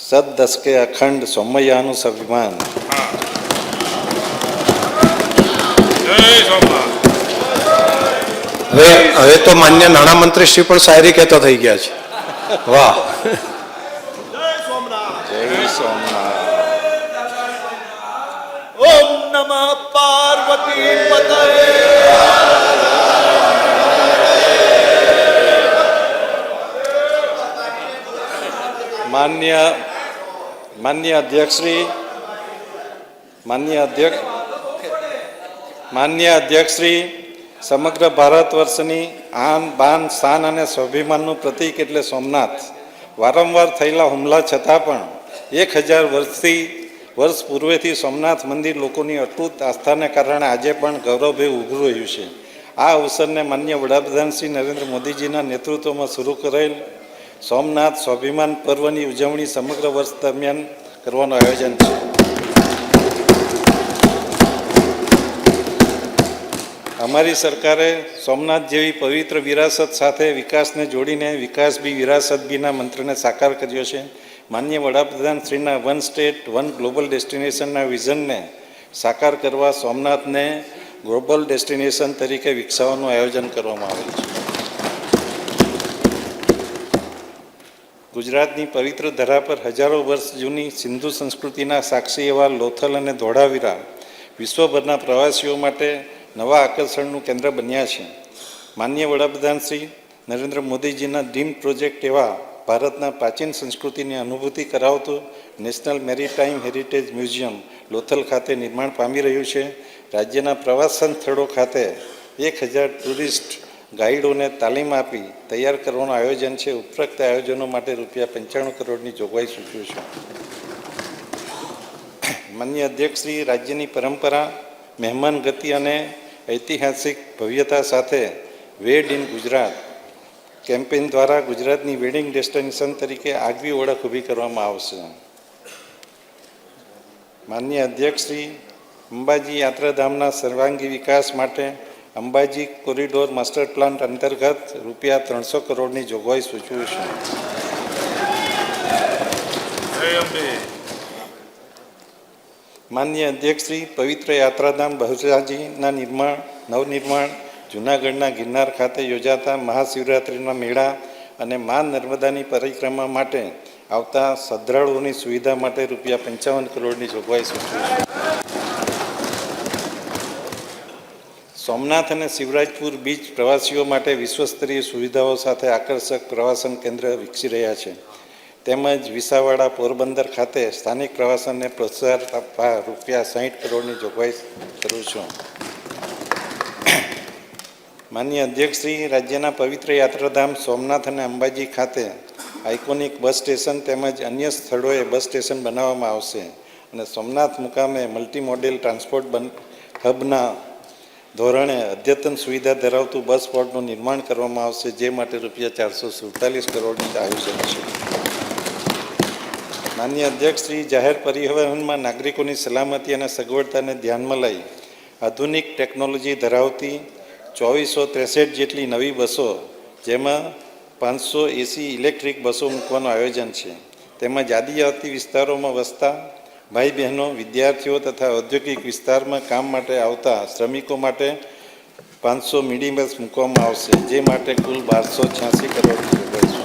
સદ દશકે અખંડ સૌમયાનું સ્વાભિમાન. હવે તો માન્ય નાણામંત્રી શ્રી પણ શાયરી કહેતો થઈ ગયા છે. વાહ. જય સોમનાથ. ઓમ નમઃ પાર્વતી પતય. માન્ય અધ્યક્ષશ્રી, માન્ય અધ્યક્ષશ્રી, સમગ્ર ભારત વર્ષની આન બાન શાન અને સ્વાભિમાનનું પ્રતીક એટલે સોમનાથ. વારંવાર થયેલા હુમલા છતાં પણ 1000 વર્ષ પૂર્વેથી સોમનાથ મંદિર લોકોની અતૂટ આસ્થાને કારણે આજે પણ ગૌરવભેર ઉભું રહ્યું છે. આ અવસરને માન્ય વડાપ્રધાન શ્રી નરેન્દ્ર મોદીજીના નેતૃત્વમાં શરૂ કરેલ સોમનાથ સ્વાભિમાન પર્વની ઉજવણી સમગ્ર વર્ષ દરમિયાન કરવાનું આયોજન છે. અમારી સરકારે સોમનાથ જેવી પવિત્ર વિરાસત સાથે વિકાસને જોડીને વિકાસ બી વિરાસત બીના મંત્રને સાકાર કર્યો છે. માનનીય વડાપ્રધાન શ્રીના વન સ્ટેટ વન ગ્લોબલ ડેસ્ટિનેશનના વિઝનને સાકાર કરવા સોમનાથને ગ્લોબલ ડેસ્ટિનેશન તરીકે વિકસાવવાનું આયોજન કરવામાં આવેલ છે. ગુજરાતની પવિત્ર ધરા પર હજારો વર્ષ જૂની સિંધુ સંસ્કૃતિના સાક્ષી એવા લોથલ અને ધોળાવીરા વિશ્વભરના પ્રવાસીઓ માટે નવા આકર્ષણનું કેન્દ્ર બન્યા છે. માનનીય વડાપ્રધાન શ્રી નરેન્દ્ર મોદીજીના ડ્રીમ પ્રોજેક્ટ એવા ભારતના પ્રાચીન સંસ્કૃતિની અનુભૂતિ કરાવતું national maritime heritage museum Lothal ખાતે નિર્માણ પામી રહ્યું છે. રાજ્યના પ્રવાસન સ્થળો ખાતે 1000 ટુરિસ્ટ ગાઈડોને તાલીમ આપી તૈયાર કરવાનું આયોજન છે. ઉપરોક્ત આયોજનો માટે રૂપિયા 95 કરોડની જોગવાઈ સૂચવી છે. માન્ય અધ્યક્ષશ્રી, રાજ્યની પરંપરા, મહેમાન ગતિ અને ઐતિહાસિક ભવ્યતા સાથે વેડ ઇન ગુજરાત કેમ્પેઇન દ્વારા ગુજરાતની વેડિંગ ડેસ્ટિનેશન તરીકે આગવી ઓળખ ઊભી કરવામાં આવશે. માનનીય અધ્યક્ષશ્રી, અંબાજી યાત્રાધામના સર્વાંગી વિકાસ માટે અંબાજી કોરિડોર માસ્ટર પ્લાન અંતર્ગત રૂપિયા 300 કરોડની જોગવાઈ સૂચવી છે. માનનીય અધ્યક્ષશ્રી, પવિત્ર યાત્રાધામ બહુચરાજીના નવનિર્માણ, જૂનાગઢના ગિરનાર ખાતે યોજાતા મહાશિવરાત્રિના મેળા અને મા નર્મદાની પરિક્રમા માટે આવતા શ્રદ્ધાળુઓની સુવિધા માટે રૂપિયા 55 કરોડની જોગવાઈ સૂચવી છે. સોમનાથ અને શિવરાજપુર બીચ પ્રવાસીઓ માટે વિશ્વસ્તરીય સુવિધાઓ સાથે આકર્ષક પ્રવાસન કેન્દ્ર વિકસી રહ્યા છે. તેમજ વિસાવાડા, પોરબંદર ખાતે સ્થાનિક પ્રવાસનને પ્રોત્સાહન આપવા રૂપિયા 60 કરોડની જોગવાઈ કરું છું. માનનીય અધ્યક્ષશ્રી, રાજ્યના પવિત્ર યાત્રાધામ સોમનાથ અને અંબાજી ખાતે આઇકોનિક બસ સ્ટેશન તેમજ અન્ય સ્થળોએ બસ સ્ટેશન બનાવવામાં આવશે અને સોમનાથ મુકામે મલ્ટી મોડેલ ટ્રાન્સપોર્ટ હબના ધોરણે અદ્યતન સુવિધા ધરાવતું બસ પોર્ટનું નિર્માણ કરવામાં આવશે, જે માટે રૂપિયા 447 કરોડનું આયોજન છે. માન્ય અધ્યક્ષ શ્રી, જાહેર પરિવહનમાં નાગરિકોની સલામતી અને સગવડતાને ધ્યાનમાં લઈ આધુનિક ટેકનોલોજી ધરાવતી 2463 જેટલી નવી બસો, જેમાં 500 એસી ઇલેક્ટ્રિક બસો મૂકવાનું આયોજન છે. તેમજ આદિજાતિ વિસ્તારોમાં વસતા ભાઈ બહેનો, વિદ્યાર્થીઓ તથા ઔદ્યોગિક વિસ્તારમાં કામ માટે આવતા શ્રમિકો માટે 500 મિની બસ મૂકવામાં આવશે, જે માટે કુલ 1286 કરોડની જોગવાઈ છે.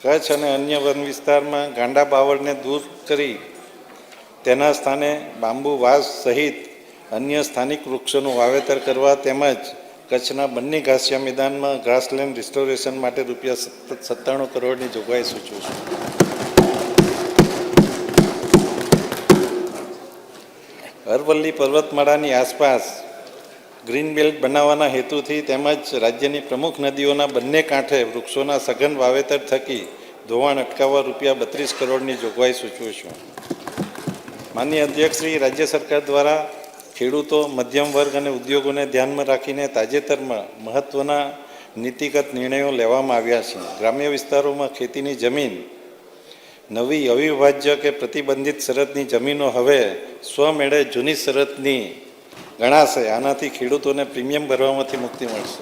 કચ્છ અને અન્ય વન વિસ્તારમાં ગાંડા બાવળને દૂર કરી તેના સ્થાને બાંબુ, વાંસ સહિત અન્ય સ્થાનિક વૃક્ષોનું વાવેતર કરવા તેમજ કચ્છના બંને ઘાસિયા મેદાનમાં ગ્રાસલેન્ડ રિસ્ટોરેશન માટે ₹97 કરોડની જોગવાઈ સૂચવું છું. અરવલ્લી પર્વતમાળાની આસપાસ ગ્રીન બેલ્ટ બનાવવાના હેતુથી તેમજ રાજ્યની પ્રમુખ નદીઓના બંને કાંઠે વૃક્ષોના સઘન વાવેતર થકી ધોવાણ અટકાવવા ₹32 કરોડની જોગવાઈ સૂચવું છું. માનનીય અધ્યક્ષ શ્રી, રાજ્ય સરકાર દ્વારા ખેડૂતો, મધ્યમ વર્ગ અને ઉદ્યોગોને ધ્યાનમાં રાખીને તાજેતરમાં મહત્ત્વના નીતિગત નિર્ણયો લેવામાં આવ્યા છે. ગ્રામ્ય વિસ્તારોમાં ખેતીની જમીન નવી અવિભાજ્ય કે પ્રતિબંધિત શરતની જમીનો હવે સ્વમેળે જૂની શરતની ગણાશે. આનાથી ખેડૂતોને પ્રીમિયમ ભરવામાંથી મુક્તિ મળશે.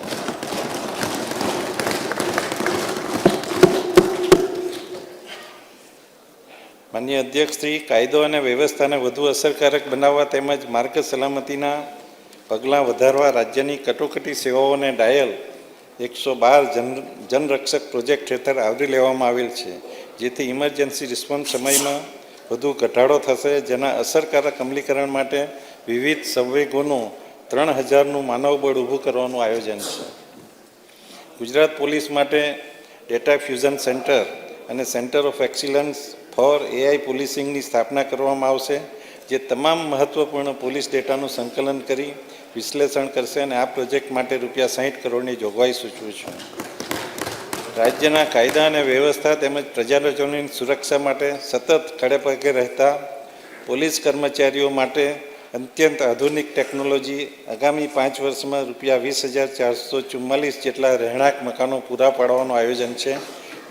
માનનીય અધ્યક્ષ શ્રી, કાયદો અને વ્યવસ્થાને વધુ અસરકારક બનાવવા તેમજ માર્ગ સલામતીના પગલાં વધારવા રાજ્યની કટોકટી સેવાઓને ડાયલ 112 જનરક્ષક પ્રોજેક્ટ હેઠળ આવરી લેવામાં આવેલ છે, જેથી ઇમરજન્સી રિસ્પોન્સ સમયમાં વધુ ઘટાડો થશે. જેના અસરકારક અમલીકરણ માટે વિવિધ સંવેગોનું 3000નું માનવબળ ઊભું કરવાનું આયોજન છે. ગુજરાત પોલીસ માટે ડેટા ફ્યુઝન સેન્ટર અને centre of excellence for AI પોલીસિંગની સ્થાપના કરવામાં આવશે, જે તમામ મહત્ત્વપૂર્ણ પોલીસ ડેટાનું સંકલન કરી વિશ્લેષણ કરશે અને આ પ્રોજેક્ટ માટે ₹60 કરોડની જોગવાઈ સૂચવું છું. રાજ્યના કાયદા અને વ્યવસ્થા તેમજ પ્રજાજનોની સુરક્ષા માટે સતત ખડેપગે રહેતા પોલીસ કર્મચારીઓ માટે અત્યંત આધુનિક ટેકનોલોજી આગામી 5 વર્ષમાં ₹20,444 જેટલા રહેણાંક મકાનો પૂરા પાડવાનું આયોજન છે,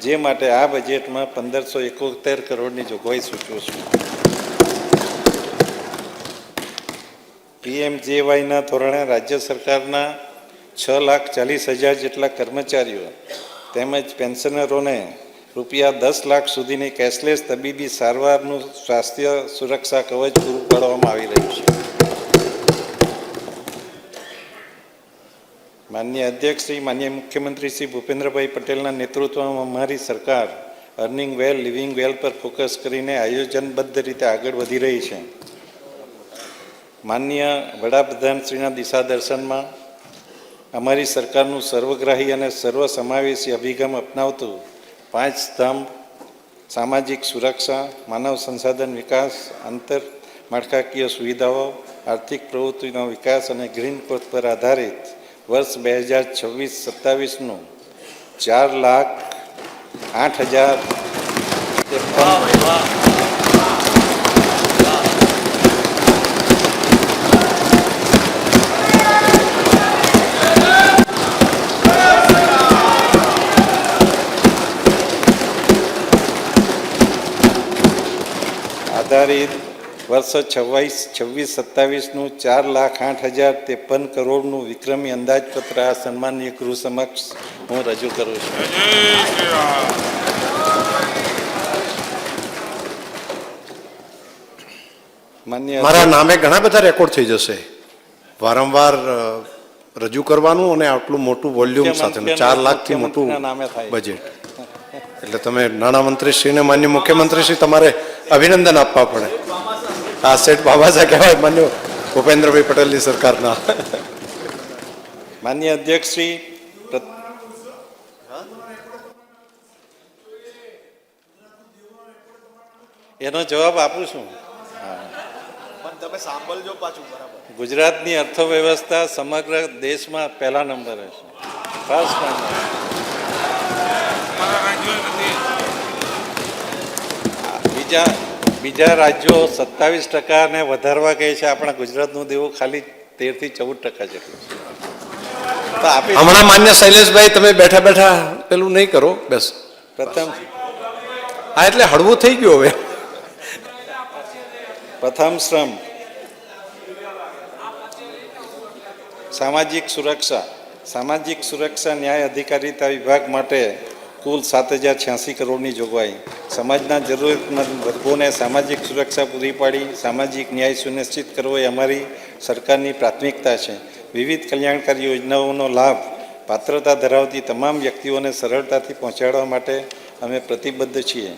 જે માટે આ બજેટમાં 1571 કરોડની જોગવાઈ સૂચવું છું. PMJYના ધોરણે રાજ્ય સરકારના 6,40,000 જેટલા કર્મચારીઓ તેમજ પેન્શનરોને ₹10 લાખ સુધીની કેશલેસ તબીબી સારવારનું સ્વાસ્થ્ય સુરક્ષા કવચ પૂરું પાડવામાં આવી રહ્યું છે. માનનીય અધ્યક્ષ શ્રી, માનનીય મુખ્યમંત્રી શ્રી ભૂપેન્દ્રભાઈ પટેલના નેતૃત્વમાં અમારી સરકાર અર્નિંગ વેલ, લિવિંગ વેલ પર ફોકસ કરીને આયોજનબદ્ધ રીતે આગળ વધી રહી છે. માનનીય વડાપ્રધાનશ્રીના દિશા દર્શનમાં અમારી સરકારનું સર્વગ્રાહી અને સર્વસમાવેશી અભિગમ અપનાવતું 5 સ્તંભ સામાજિક સુરક્ષા, માનવ સંસાધન વિકાસ, આંતર માળખાકીય સુવિધાઓ, આર્થિક પ્રવૃત્તિનો વિકાસ અને ગ્રીન ગ્રોથ પર આધારિત વર્ષ 2026-27નું 4,08,053 આધારિત વર્ષ 26-27નું 4,08,053 કરોડનું વિક્રમી અંદાજપત્ર આ સન્માનીય ગૃહ સમક્ષ હું રજૂ કરું છું. મારા નામે ઘણા બધા રેકોર્ડ થઈ જશે. વારંવાર રજૂ કરવાનું અને આટલું મોટું વોલ્યુમ સાથે 4 લાખથી મોટું બજેટ. એટલે તમે નાણામંત્રીશ્રીને, માન્ય મુખ્યમંત્રીશ્રી, તમારે અભિનંદન આપવા પડે. આ સેઠ બાબાસા કહેવાય માન્ય ભૂપેન્દ્રભાઈ પટેલની સરકારના. માન્ય અધ્યક્ષ શ્રી, એનો જવાબ આપું છું. તમે સાંભળજો પાછું બરાબર. ગુજરાતની અર્થવ્યવસ્થા સમગ્ર દેશમાં પહેલા નંબરે છે, ફર્સ્ટ નંબર. બીજા રાજ્યો 27% ને વધારવા કહે છે. આપણા ગુજરાતનું દેવું ખાલી 13-14% જેટલું છે. હમણાં માન્ય શૈલેષભાઈ, તમે બેઠા બેઠા પેલું નહીં કરો, બસ પ્રથમ હા એટલે હળવું થઈ ગયું હવે. પ્રથમ શ્રમ, સામાજિક સુરક્ષા. સામાજિક સુરક્ષા ન્યાય અધિકારીતા વિભાગ માટે કુલ 7,086 કરોડની જોગવાઈ. સમાજના જરૂરતમંદ વર્ગોને સામાજિક સુરક્ષા પૂરી પાડી સામાજિક ન્યાય સુનિશ્ચિત કરવો એ અમારી સરકારની પ્રાથમિકતા છે. વિવિધ કલ્યાણકારી યોજનાઓનો લાભ પાત્રતા ધરાવતી તમામ વ્યક્તિઓને સરળતાથી પહોંચાડવા માટે અમે પ્રતિબદ્ધ છીએ.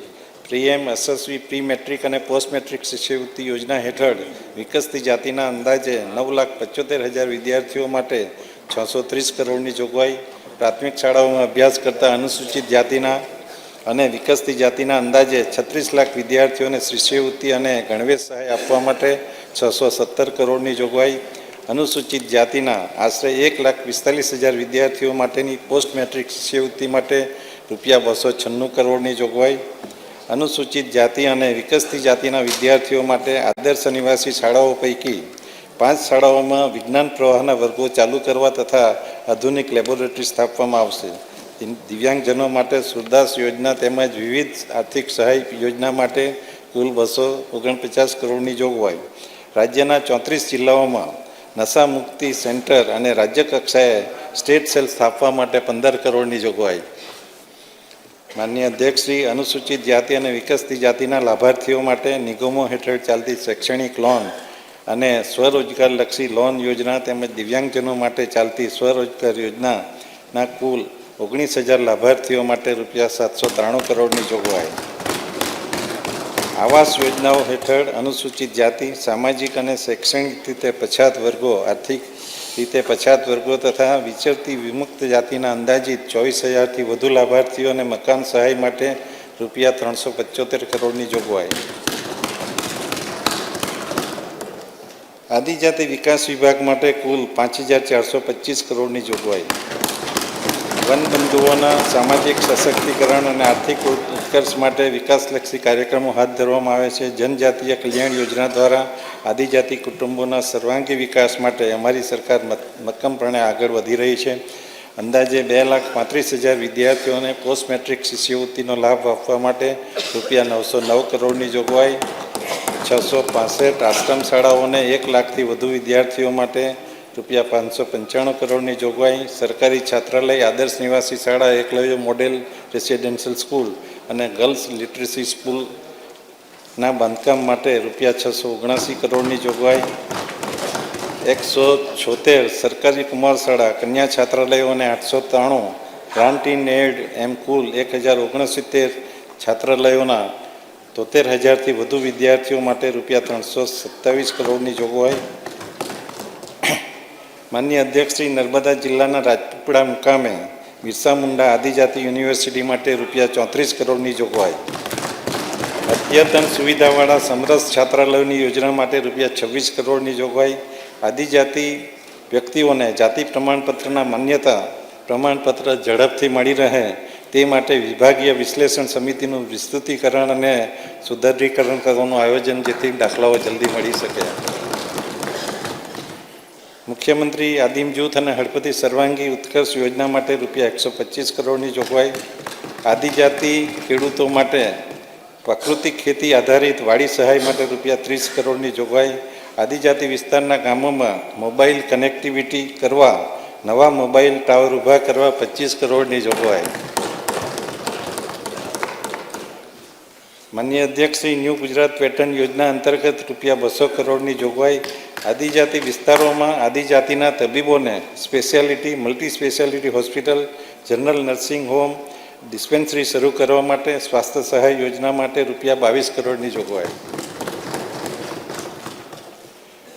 પ્રીએમ, યશસ્વી, પ્રી મેટ્રિક અને પોસ્ટ મેટ્રિક શિષ્યવૃત્તિ યોજના હેઠળ વિકસતી જાતિના અંદાજે 9,75,000 વિદ્યાર્થીઓ માટે 630 કરોડની જોગવાઈ. પ્રાથમિક શાળાઓમાં અભ્યાસ કરતા અનુસૂચિત જાતિના અને વિકસતી જાતિના અંદાજે 36 લાખ વિદ્યાર્થીઓને શિષ્યવૃત્તિ અને ગણવેશ સહાય આપવા માટે 617 કરોડની જોગવાઈ. અનુસૂચિત જાતિના આશરે 1,45,000 વિદ્યાર્થીઓ માટેની પોસ્ટ મેટ્રિક શિષ્યવૃત્તિ માટે ₹296 કરોડની જોગવાઈ. અનુસૂચિત જાતિ અને વિકસતી જાતિના વિદ્યાર્થીઓ માટે આદર્શ નિવાસી શાળાઓ પૈકી 5 શાળાઓમાં વિજ્ઞાન પ્રવાહના વર્ગો ચાલુ કરવા તથા આધુનિક લેબોરેટરી સ્થાપવામાં આવશે. દિવ્યાંગજનો માટે સુરદાસ યોજના તેમજ વિવિધ આર્થિક સહાય યોજના માટે કુલ 249 કરોડની જોગવાઈ. રાજ્યના 34 જિલ્લાઓમાં નશા મુક્તિ સેન્ટર અને રાજ્ય કક્ષાએ સ્ટેટ સેલ સ્થાપવા માટે 15 કરોડની જોગવાઈ. માનનીય અધ્યક્ષશ્રી, અનુસૂચિત જાતિ અને વિકસતી જાતિના લાભાર્થીઓ માટે નિગમો હેઠળ ચાલતી શૈક્ષણિક લોન અને સ્વરોજગારલક્ષી લોન યોજના તેમજ દિવ્યાંગજનો માટે ચાલતી સ્વરોજગાર યોજનાના કુલ 19,000 લાભાર્થીઓ માટે ₹793 કરોડની જોગવાઈ. આવાસ યોજનાઓ હેઠળ અનુસૂચિત જાતિ, સામાજિક અને શૈક્ષણિક રીતે પછાત વર્ગો, આર્થિક રીતે પછાત વર્ગો તથા વિચરતી વિમુક્ત જાતિના અંદાજિત 24,000થી વધુ લાભાર્થીઓને મકાન સહાય માટે ₹375 કરોડની જોગવાઈ. આદિજાતિ વિકાસ વિભાગ માટે કુલ 5,425 કરોડની જોગવાઈ. વનબંધુઓના સામાજિક સશક્તિકરણ અને આર્થિક ઉત્કર્ષ માટે વિકાસલક્ષી કાર્યક્રમો હાથ ધરવામાં આવે છે. જનજાતીય કલ્યાણ યોજના દ્વારા આદિજાતિ કુટુંબોના સર્વાંગી વિકાસ માટે અમારી સરકાર મક્કમપણે આગળ વધી રહી છે. અંદાજે 2,35,000 વિદ્યાર્થીઓને પોસ્ટ મેટ્રિક શિષ્યવૃત્તિનો લાભ આપવા માટે ₹909 કરોડની જોગવાઈ. 665 આશ્રમ શાળાઓને 1 લાખથી વધુ વિદ્યાર્થીઓ માટે ₹595 કરોડની જોગવાઈ. સરકારી છાત્રાલય, આદર્શ નિવાસી શાળા, એકલવ્ય મોડેલ રેસિડેન્શિયલ સ્કૂલ અને ગર્લ્સ લિટરસી સ્કૂલના બાંધકામ માટે ₹679 કરોડની જોગવાઈ. 176 સરકારી કુમાર શાળા, કન્યા છાત્રાલયો અને 893 ગ્રાન્ટ ઇન એડ એમ કુલ 1,069 છાત્રાલયોના 73,000થી વધુ વિદ્યાર્થીઓ માટે ₹327 કરોડની જોગવાઈ. માનનીય અધ્યક્ષશ્રી, નર્મદા જિલ્લાના રાજપીપળા મુકામે બિરસા મુંડા આદિજાતિ યુનિવર્સિટી માટે ₹34 કરોડની જોગવાઈ. અદ્યતન સુવિધાવાળા સમરસ છાત્રાલયોની યોજના માટે ₹26 કરોડની જોગવાઈ. આદિજાતિ વ્યક્તિઓને જાતિ પ્રમાણપત્રના માન્યતા પ્રમાણપત્ર ઝડપથી મળી રહે તે માટે વિભાગીય વિશ્લેષણ સમિતિનું વિસ્તૃતીકરણ અને સુદૃઢીકરણ કરવાનું આયોજન, જેથી દાખલાઓ જલ્દી મળી શકે. મુખ્યમંત્રી આદિમ જૂથ અને હળપતિ સર્વાંગી ઉત્કર્ષ યોજના માટે ₹125 કરોડની જોગવાઈ. આદિજાતિ ખેડૂતો માટે પ્રાકૃતિક ખેતી આધારિત વાડી સહાય માટે ₹30 કરોડની જોગવાઈ. આદિજાતિ વિસ્તારના ગામોમાં મોબાઈલ કનેક્ટિવિટી કરવા નવા મોબાઈલ ટાવર ઊભા કરવા 25 કરોડની જોગવાઈ. માનનીય અધ્યક્ષશ્રી, ન્યૂ ગુજરાત પેટર્ન યોજના અંતર્ગત ₹200 કરોડની જોગવાઈ. આદિજાતિ વિસ્તારોમાં આદિજાતિના તબીબોને speciality, multi speciality hospital, general nursing home, dispensary શરૂ કરવા માટે સ્વાસ્થ્ય સહાય યોજના માટે ₹22 કરોડની જોગવાઈ.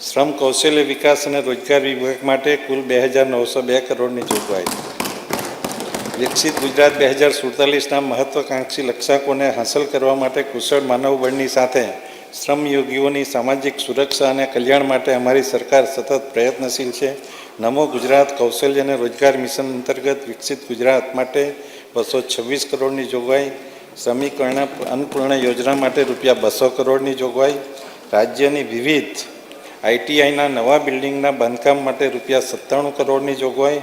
શ્રમ કૌશલ્ય વિકાસ અને રોજગાર વિભાગ માટે કુલ 2,902 કરોડની જોગવાઈ. વિકસિત ગુજરાત 2047ના મહત્વાકાંક્ષી લક્ષ્યાંકોને હાંસલ કરવા માટે કુશળ માનવબળની સાથે શ્રમયોગીઓની સામાજિક સુરક્ષા અને કલ્યાણ માટે અમારી સરકાર સતત પ્રયત્નશીલ છે. નમો ગુજરાત કૌશલ્ય અને રોજગાર મિશન અંતર્ગત વિકસિત ગુજરાત માટે 226 કરોડની જોગવાઈ. શ્રમિક અન્નપૂર્ણા યોજના માટે ₹200 કરોડની જોગવાઈ. રાજ્યની વિવિધ આઈટીઆઈના નવા બિલ્ડિંગના બાંધકામ માટે ₹97 કરોડની જોગવાઈ.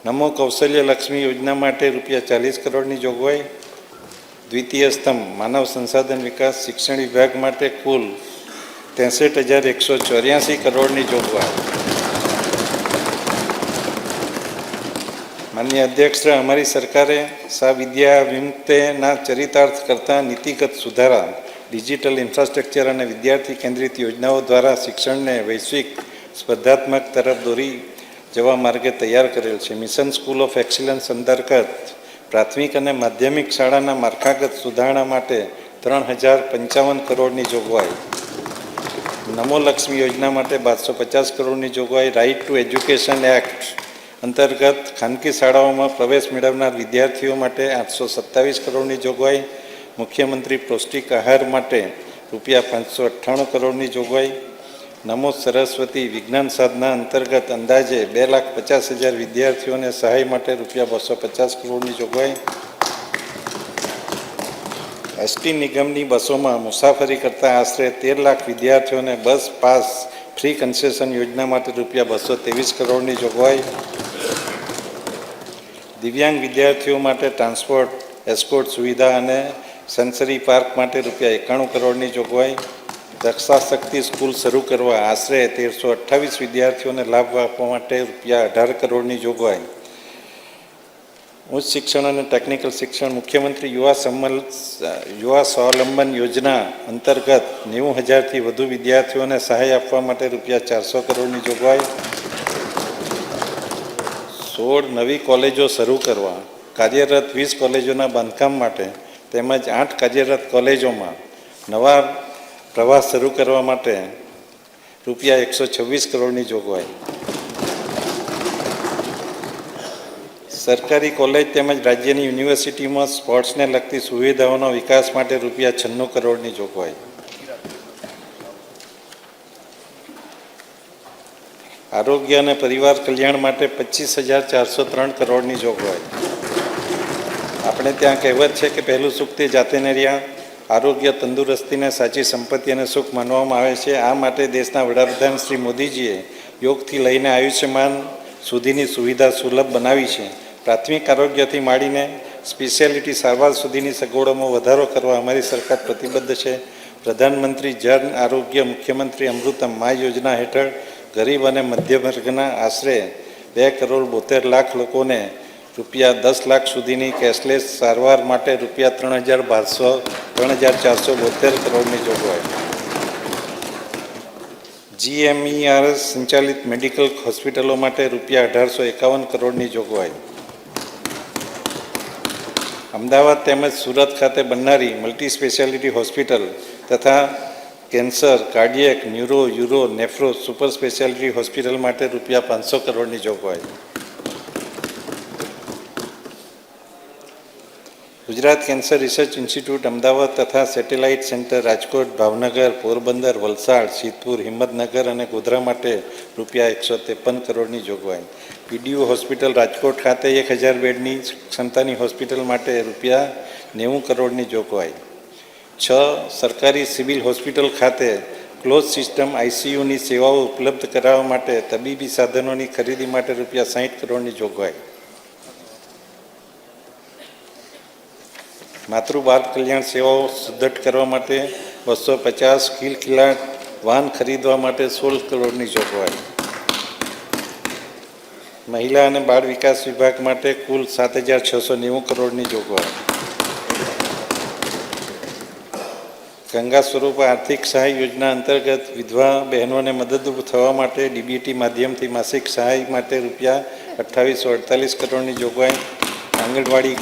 નમો કૌશલ્ય લક્ષ્મી યોજના માટે રૂપિયા 40 કરોડની જોગવાઈ. દ્વિતીય સ્તંભ માનવ સંસાધન વિકાસ શિક્ષણ વિભાગ માટે કુલ 63,184 કરોડની જોગવાઈ. માનનીય અધ્યક્ષ, અમારી સરકારે સા વિદ્યા વિમુક્તેના ચરિતાર્થ કરતા નીતિગત સુધારા, ડિજિટલ ઇન્ફ્રાસ્ટ્રક્ચર અને વિદ્યાર્થી કેન્દ્રિત યોજનાઓ દ્વારા શિક્ષણને વૈશ્વિક સ્પર્ધાત્મક તરફ દોરી જવા માર્ગે તૈયાર કરેલ છે. મિશન સ્કૂલ ઓફ એક્સિલન્સ અંતર્ગત પ્રાથમિક અને માધ્યમિક શાળાના માળખાગત સુધારણા માટે 3,055 કરોડની જોગવાઈ. નમો લક્ષ્મી યોજના માટે 1250 કરોડની જોગવાઈ. રાઇટ ટુ એજ્યુકેશન એક્ટ અંતર્ગત ખાનગી શાળાઓમાં પ્રવેશ મેળવનાર વિદ્યાર્થીઓ માટે 827 કરોડની જોગવાઈ. મુખ્યમંત્રી પૌષ્ટિક આહાર માટે રૂપિયા 598 કરોડની જોગવાઈ. નમો સરસ્વતી વિજ્ઞાન સાધના અંતર્ગત અંદાજે 2,50,000 વિદ્યાર્થીઓને સહાય માટે રૂપિયા 250 કરોડની જોગવાઈ. એસટી નિગમની બસોમાં મુસાફરી કરતા આશરે 13 લાખ વિદ્યાર્થીઓને બસ પાસ ફ્રી કન્સેશન યોજના માટે રૂપિયા 223 કરોડની જોગવાઈ. દિવ્યાંગ વિદ્યાર્થીઓ માટે ટ્રાન્સપોર્ટ એસ્કોર્ટ સુવિધા અને સેન્સરી પાર્ક માટે રૂપિયા 91 કરોડની જોગવાઈ. રક્ષા શક્તિ સ્કૂલ શરૂ કરવા આશરે 1,328 વિદ્યાર્થીઓને લાભ આપવા માટે રૂપિયા 18 કરોડની જોગવાઈ. ઉચ્ચ શિક્ષણ અને ટેકનિકલ શિક્ષણ મુખ્યમંત્રી યુવા સ્વાવલંબન યોજના અંતર્ગત 90,000થી વધુ વિદ્યાર્થીઓને સહાય આપવા માટે રૂપિયા 400 કરોડની જોગવાઈ. 16 નવી કોલેજો શરૂ કરવા, કાર્યરત 20 કોલેજોના બાંધકામ માટે તેમજ 8 કાર્યરત કોલેજોમાં નવા પ્રવાસ શરૂ કરવા માટે રૂપિયા 126 કરોડની જોગવાઈ. સરકારી કોલેજ તેમજ રાજ્યની યુનિવર્સિટીમાં સ્પોર્ટ્સને લગતી સુવિધાઓના વિકાસ માટે રૂપિયા 96 કરોડની જોગવાઈ. આરોગ્ય અને પરિવાર કલ્યાણ માટે 25,403 કરોડની જોગવાઈ. આપણે ત્યાં કહેવત છે કે પહેલું સુખ તે જાતે ન રહ્યા. આરોગ્ય તંદુરસ્તીને સાચી સંપત્તિ અને સુખ માનવામાં આવે છે. આ માટે દેશના વડાપ્રધાન શ્રી મોદીજીએ યોગથી લઈને આયુષ્યમાન સુધીની સુવિધા સુલભ બનાવી છે. પ્રાથમિક આરોગ્યથી માંડીને સ્પેશિયાલિટી સારવાર સુધીની સગવડોમાં વધારો કરવા અમારી સરકાર પ્રતિબદ્ધ છે. પ્રધાનમંત્રી જન આરોગ્ય મુખ્યમંત્રી અમૃતમ મા યોજના હેઠળ ગરીબ અને મધ્યમ વર્ગના આશરે 2,72,00,000 લોકોને રૂપિયા 10 લાખ સુધીની કેશલેસ સારવાર માટે રૂપિયા 3,472 કરોડની જોગવાઈ. GMERS સંચાલિત મેડિકલ હોસ્પિટલો માટે રૂપિયા 1,851 કરોડની જોગવાઈ. અમદાવાદ તેમજ સુરત ખાતે બનનારી મલ્ટી સ્પેશિયાલિટી હોસ્પિટલ તથા cancer, cardiac, neuro, uro, nephro super speciality hospital માટે રૂપિયા 500 કરોડની જોગવાઈ. Gujarat cancer research institute Ahmedabad તથા સેટેલાઇટ સેન્ટર રાજકોટ, ભાવનગર, પોરબંદર, વલસાડ, સિદ્ધપુર, હિંમતનગર અને ગોધરા માટે રૂપિયા 153 કરોડની જોગવાઈ. PDU હોસ્પિટલ રાજકોટ ખાતે 1,000 બેડની ક્ષમતાની હોસ્પિટલ માટે રૂપિયા 90 કરોડની જોગવાઈ. 6 સરકારી સિવિલ હોસ્પિટલ ખાતે ક્લોઝ સિસ્ટમ ICUની સેવાઓ ઉપલબ્ધ કરાવવા માટે તબીબી સાધનોની ખરીદી માટે રૂપિયા 60 કરોડની જોગવાઈ. માતૃ બાળ કલ્યાણ સેવાઓ સુદૃઢ કરવા માટે 250 કિલકિલાટ વાહન ખરીદવા માટે 16 કરોડની જોગવાઈ. મહિલા અને બાળ વિકાસ વિભાગ માટે કુલ 7,690 કરોડની જોગવાઈ. ગંગા સ્વરૂપ આર્થિક સહાય યોજના અંતર્ગત વિધવા બહેનોને મદદરૂપ થવા માટે DBT માધ્યમથી માસિક સહાય માટે રૂપિયા 2,848 કરોડની જોગવાઈ. આંગણવાડી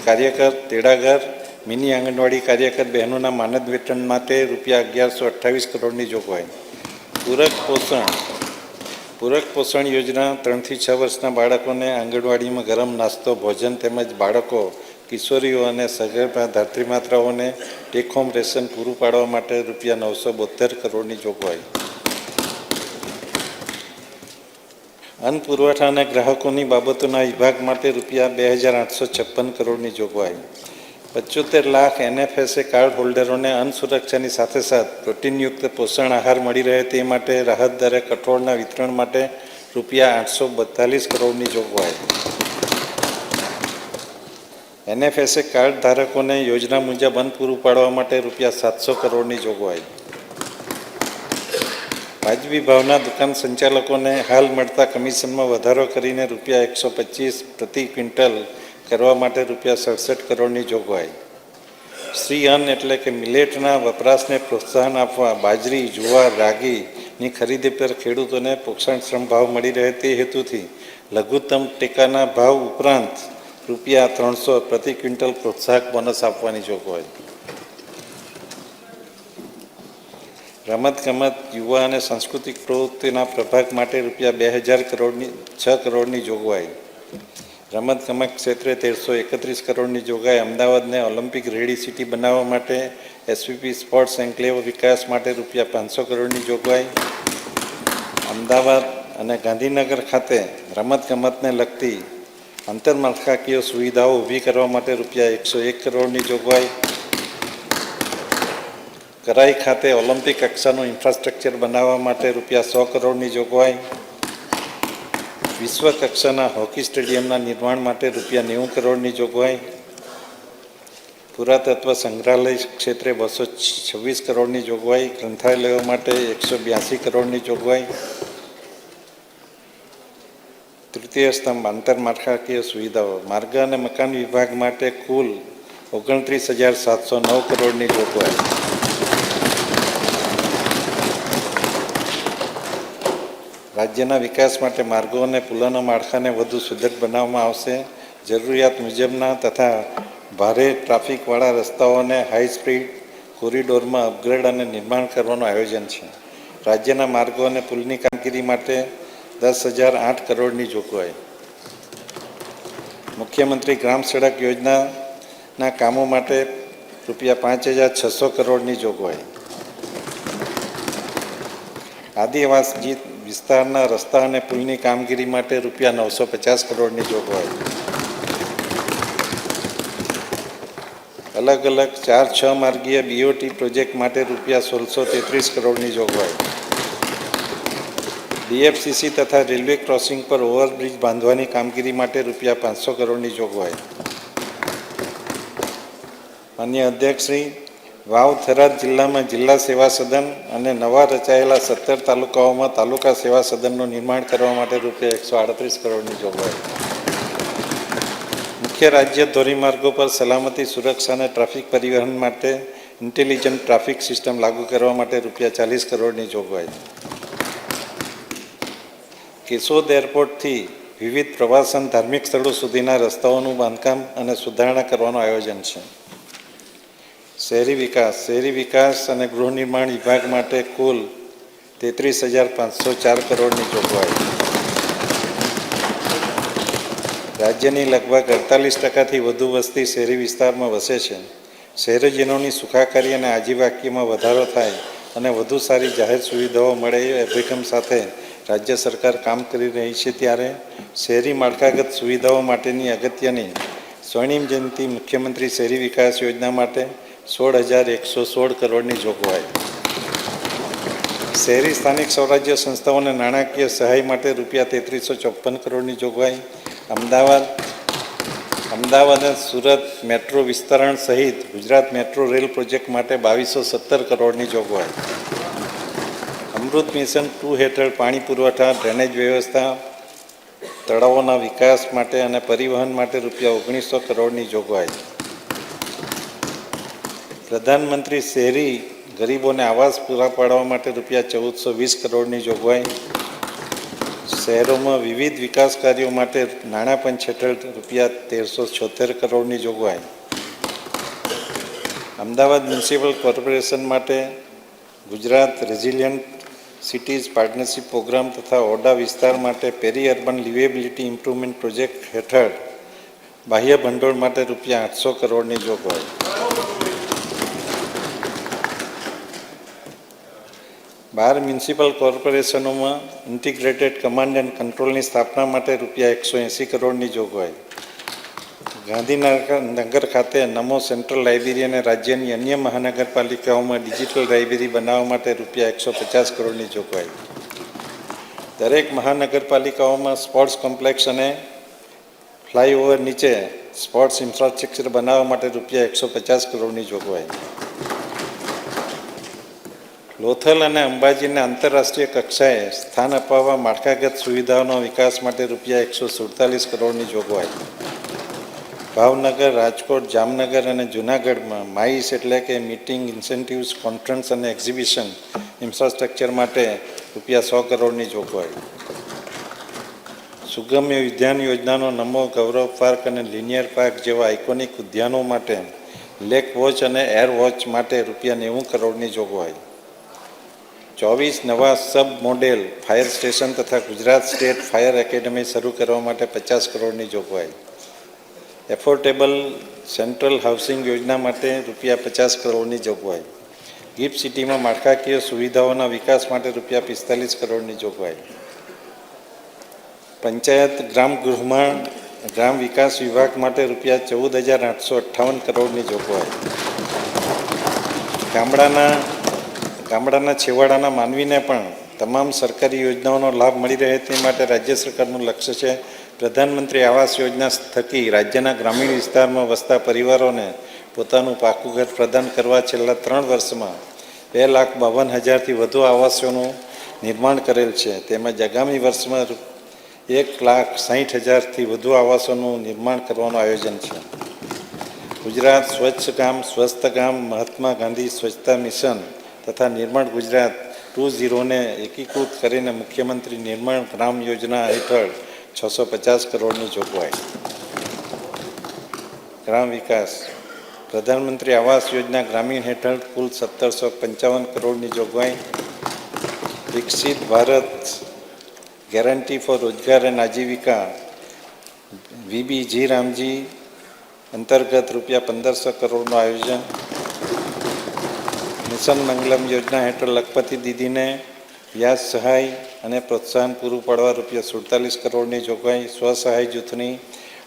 કાર્યકર, તેડાગર, મિની આંગણવાડી કાર્યકર બહેનોના માનદ વેતન માટે રૂપિયા 1,128 કરોડની જોગવાઈ. પૂરક પોષણ યોજના 3 થી 6 વર્ષના બાળકોને આંગણવાડીમાં ગરમ નાસ્તો, ભોજન તેમજ બાળકો, કિશોરીઓ અને સગર્ભા ધાત્રીમાતાઓને ટેક હોમ રેશન પૂરું પાડવા માટે રૂપિયા 972 કરોડની જોગવાઈ. અન્ન પુરવઠા અને ગ્રાહકોની બાબતોના વિભાગ માટે રૂપિયા 2,856 કરોડની જોગવાઈ. 75 લાખ NFSA કાર્ડ હોલ્ડરોને અન્ન સુરક્ષાની સાથે સાથે પ્રોટીનયુક્ત પોષણ આહાર મળી રહે તે માટે રાહત દરે કઠોળના વિતરણ માટે રૂપિયા 842 કરોડની જોગવાઈ. NFSA કાર્ડ ધારકોને યોજના મુજબ અન્ન પૂરું પાડવા માટે રૂપિયા 700 કરોડની જોગવાઈ. વાજબી ભાવના દુકાન સંચાલકોને હાલ મળતા કમિશનમાં વધારો કરીને રૂપિયા 125 પ્રતિ ક્વિન્ટલ કરવા માટે રૂપિયા 67 કરોડની જોગવાઈ. શ્રી અન્ન એટલે કે મિલેટના વપરાશને પ્રોત્સાહન આપવા બાજરી, જુવાર, રાગીની ખરીદી પર ખેડૂતોને પોષણક્ષમ ભાવ મળી રહે તે હેતુથી લઘુત્તમ ટેકાના ભાવ ઉપરાંત રૂપિયા 300 પ્રતિ ક્વિન્ટલ પ્રોત્સાહક બોનસ આપવાની જોગવાઈ. રમતગમત, યુવા અને સાંસ્કૃતિક પ્રવૃત્તિના પ્રભાગ માટે રૂપિયા 6 કરોડની જોગવાઈ. રમતગમત ક્ષેત્રે 1331 કરોડની જોગવાઈ. અમદાવાદને ઓલિમ્પિક રેડી સિટી બનાવવા માટે SVP સ્પોર્ટ્સ એન્કલેવ વિકાસ માટે રૂપિયા 500 કરોડની જોગવાઈ. અમદાવાદ અને ગાંધીનગર ખાતે રમતગમતને લગતી આંતરમાળખાકીય સુવિધાઓ ઊભી કરવા માટે રૂપિયા 101 કરોડની જોગવાઈ. કરાઈ ખાતે ઓલિમ્પિક કક્ષાનું ઇન્ફ્રાસ્ટ્રક્ચર બનાવવા માટે રૂપિયા 100 કરોડની જોગવાઈ. વિશ્વ કક્ષાના હોકી સ્ટેડિયમના નિર્માણ માટે રૂપિયા 90 કરોડની જોગવાઈ. પુરાતત્વ સંગ્રહાલય ક્ષેત્રે 226 કરોડની જોગવાઈ. ગ્રંથાલયો માટે 182 કરોડની જોગવાઈ. તૃતીય સ્તંભ આંતરમાળખાકીય સુવિધાઓ. માર્ગ અને મકાન વિભાગ માટે કુલ 29,709 કરોડની જોગવાઈ. રાજ્યના વિકાસ માટે માર્ગો અને પુલોના માળખાને વધુ સુદૃઢ બનાવવામાં આવશે. જરૂરિયાત મુજબના તથા ભારે ટ્રાફિકવાળા રસ્તાઓને હાઈ સ્પીડ કોરિડોરમાં અપગ્રેડ અને નિર્માણ કરવાનું આયોજન છે. રાજ્યના માર્ગો અને પુલની કામગીરી માટે 10,008 કરોડની જોગવાઈ. મુખ્યમંત્રી ગ્રામ સડક યોજનાના કામો માટે રૂપિયા 5,600 કરોડની જોગવાઈ. આદિવાસી વિસ્તારના રસ્તા અને પુલની કામગીરી માટે રૂપિયા 950 કરોડની જોગવાઈ. અલગ અલગ 4-6 માર્ગીય BOT પ્રોજેક્ટ માટે રૂપિયા 1,633 કરોડની જોગવાઈ. DFCC તથા રેલવે ક્રોસિંગ પર ઓવરબ્રિજ બાંધવાની કામગીરી માટે રૂપિયા 500 કરોડની જોગવાઈ. માન્ય અધ્યક્ષશ્રી, વાવ થરાદ જિલ્લામાં જિલ્લા સેવા સદન અને નવા રચાયેલા 17 તાલુકાઓમાં તાલુકા સેવા સદનનું નિર્માણ કરવા માટે રૂપિયા 138 કરોડની જોગવાઈ. મુખ્ય રાજ્ય ધોરીમાર્ગો પર સલામતી, સુરક્ષા અને ટ્રાફિક પરિવહન માટે ઇન્ટેલિજન્ટ ટ્રાફિક સિસ્ટમ લાગુ કરવા માટે રૂપિયા 40 કરોડની જોગવાઈ. કેશોદ એરપોર્ટથી વિવિધ પ્રવાસન ધાર્મિક સ્થળો સુધીના રસ્તાઓનું બાંધકામ અને સુધારણા કરવાનું આયોજન છે. શહેરી વિકાસ અને ગૃહ નિર્માણ વિભાગ માટે કુલ 33,504 કરોડની જોગવાઈ. રાજ્યની લગભગ 48%થી વધુ વસ્તી શહેરી વિસ્તારમાં વસે છે. શહેરીજનોની સુખાકારી અને આજીવિકામાં વધારો થાય અને વધુ સારી જાહેર સુવિધાઓ મળે એ અભિગમ સાથે રાજ્ય સરકાર કામ કરી રહી છે. ત્યારે શહેરી માળખાગત સુવિધાઓ માટેની અગત્યની સ્વર્ણિમ જયંતિ મુખ્યમંત્રી શહેરી વિકાસ યોજના માટે 16,116 કરોડની જોગવાઈ. શહેરી સ્થાનિક સ્વરાજ્ય સંસ્થાઓને નાણાકીય સહાય માટે રૂપિયા 3,354 કરોડની જોગવાઈ. અમદાવાદ અને સુરત મેટ્રો વિસ્તરણ સહિત ગુજરાત મેટ્રો રેલ પ્રોજેક્ટ માટે 2,217 કરોડની જોગવાઈ. અમૃત મિશન 2 હેઠળ પાણી પુરવઠા, ડ્રેનેજ વ્યવસ્થા, તળાવોના વિકાસ માટે અને પરિવહન માટે રૂપિયા 1,900 કરોડની જોગવાઈ. પ્રધાનમંત્રી શહેરી ગરીબોને આવાસ પૂરા પાડવા માટે રૂપિયા 1,420 કરોડની જોગવાઈ. શહેરોમાં વિવિધ વિકાસ કાર્યો માટે નાણાં પંચ હેઠળ રૂપિયા 1,376 કરોડની જોગવાઈ. અમદાવાદ મ્યુનિસિપલ કોર્પોરેશન માટે Gujarat resilient cities partnership programme તથા ઓરડા વિસ્તાર માટે પેરી અર્બન લિવેબિલિટી ઇમ્પ્રુવમેન્ટ પ્રોજેક્ટ હેઠળ બાહ્ય ભંડોળ માટે રૂપિયા 800 કરોડની જોગવાઈ. 12 મ્યુનિસિપલ કોર્પોરેશનોમાં ઇન્ટિગ્રેટેડ કમાન્ડ એન્ડ કંટ્રોલની સ્થાપના માટે રૂપિયા 180 કરોડની જોગવાઈ. ગાંધીનગર ખાતે નમો સેન્ટ્રલ લાઇબ્રેરી અને રાજ્યની અન્ય મહાનગરપાલિકાઓમાં ડિજિટલ લાઇબ્રેરી બનાવવા માટે રૂપિયા 150 કરોડની જોગવાઈ. દરેક મહાનગરપાલિકાઓમાં સ્પોર્ટ્સ કોમ્પ્લેક્સ અને ફ્લાયઓવર નીચે સ્પોર્ટ્સ ઇન્ફ્રાસ્ટ્રક્ચર બનાવવા માટે રૂપિયા 150 કરોડની જોગવાઈ. લોથલ અને અંબાજીને આંતરરાષ્ટ્રીય કક્ષાએ સ્થાન અપાવવા માળખાગત સુવિધાઓના વિકાસ માટે રૂપિયા 147 કરોડની જોગવાઈ. ભાવનગર, રાજકોટ, જામનગર અને જૂનાગઢમાં માઇસ એટલે કે મીટિંગ, ઇન્સેન્ટિવ્સ, કોન્ફરન્સ અને એક્ઝિબિશન ઇન્ફ્રાસ્ટ્રક્ચર માટે રૂપિયા 100 કરોડની જોગવાઈ. સુગમ્ય ઉદ્યાન યોજનાનો નમો ગૌરવ પાર્ક અને લિનિયર પાર્ક જેવા આઇકોનિક ઉદ્યાનો માટે લેક વોચ અને એર વોચ માટે રૂપિયા 90 કરોડની જોગવાઈ. 24 નવા સબ મોડેલ ફાયર સ્ટેશન તથા ગુજરાત સ્ટેટ ફાયર એકેડમી શરૂ કરવા માટે 50 કરોડની જોગવાઈ. એફોર્ડેબલ સેન્ટ્રલ હાઉસિંગ યોજના માટે રૂપિયા 50 કરોડની જોગવાઈ. ગિફ્ટ સિટીમાં માળખાકીય સુવિધાઓના વિકાસ માટે રૂપિયા 45 કરોડની જોગવાઈ. પંચાયત ગ્રામગૃહમાં ગ્રામ વિકાસ વિભાગ માટે રૂપિયા 14,858 કરોડની જોગવાઈ. ગામડાના છેવાડાના માનવીને પણ તમામ સરકારી યોજનાઓનો લાભ મળી રહે તે માટે રાજ્ય સરકારનું લક્ષ્ય છે. પ્રધાનમંત્રી આવાસ યોજના થકી રાજ્યના ગ્રામીણ વિસ્તારમાં વસતા પરિવારોને પોતાનું પાકું ઘર પ્રદાન કરવા છેલ્લા 3 વર્ષમાં 2,52,000થી વધુ આવાસોનું નિર્માણ કરેલ છે. તેમજ આગામી વર્ષમાં 1,60,000થી વધુ આવાસોનું નિર્માણ કરવાનું આયોજન છે. ગુજરાત સ્વચ્છ ગામ સ્વસ્થ ગામ મહાત્મા ગાંધી સ્વચ્છતા મિશન તથા નિર્માણ ગુજરાત 2.0ને એકીકૃત કરીને મુખ્યમંત્રી નિર્માણ ગ્રામ યોજના હેઠળ 650 કરોડની જોગવાઈ. ગ્રામ વિકાસ પ્રધાનમંત્રી આવાસ યોજના ગ્રામીણ હેઠળ કુલ 1,755 કરોડની જોગવાઈ. વિકસિત ભારત ગેરંટી ફોર રોજગાર અને આજીવિકા વીબીજી રામજી અંતર્ગત રૂપિયા 1,500 કરોડનું આયોજન. મિશન મંગલમ યોજના હેઠળ લખપતિ દીદીને વ્યાજ સહાય અને પ્રોત્સાહન પૂરું પાડવા રૂપિયા 47 કરોડની જોગવાઈ. સ્વસહાય જૂથની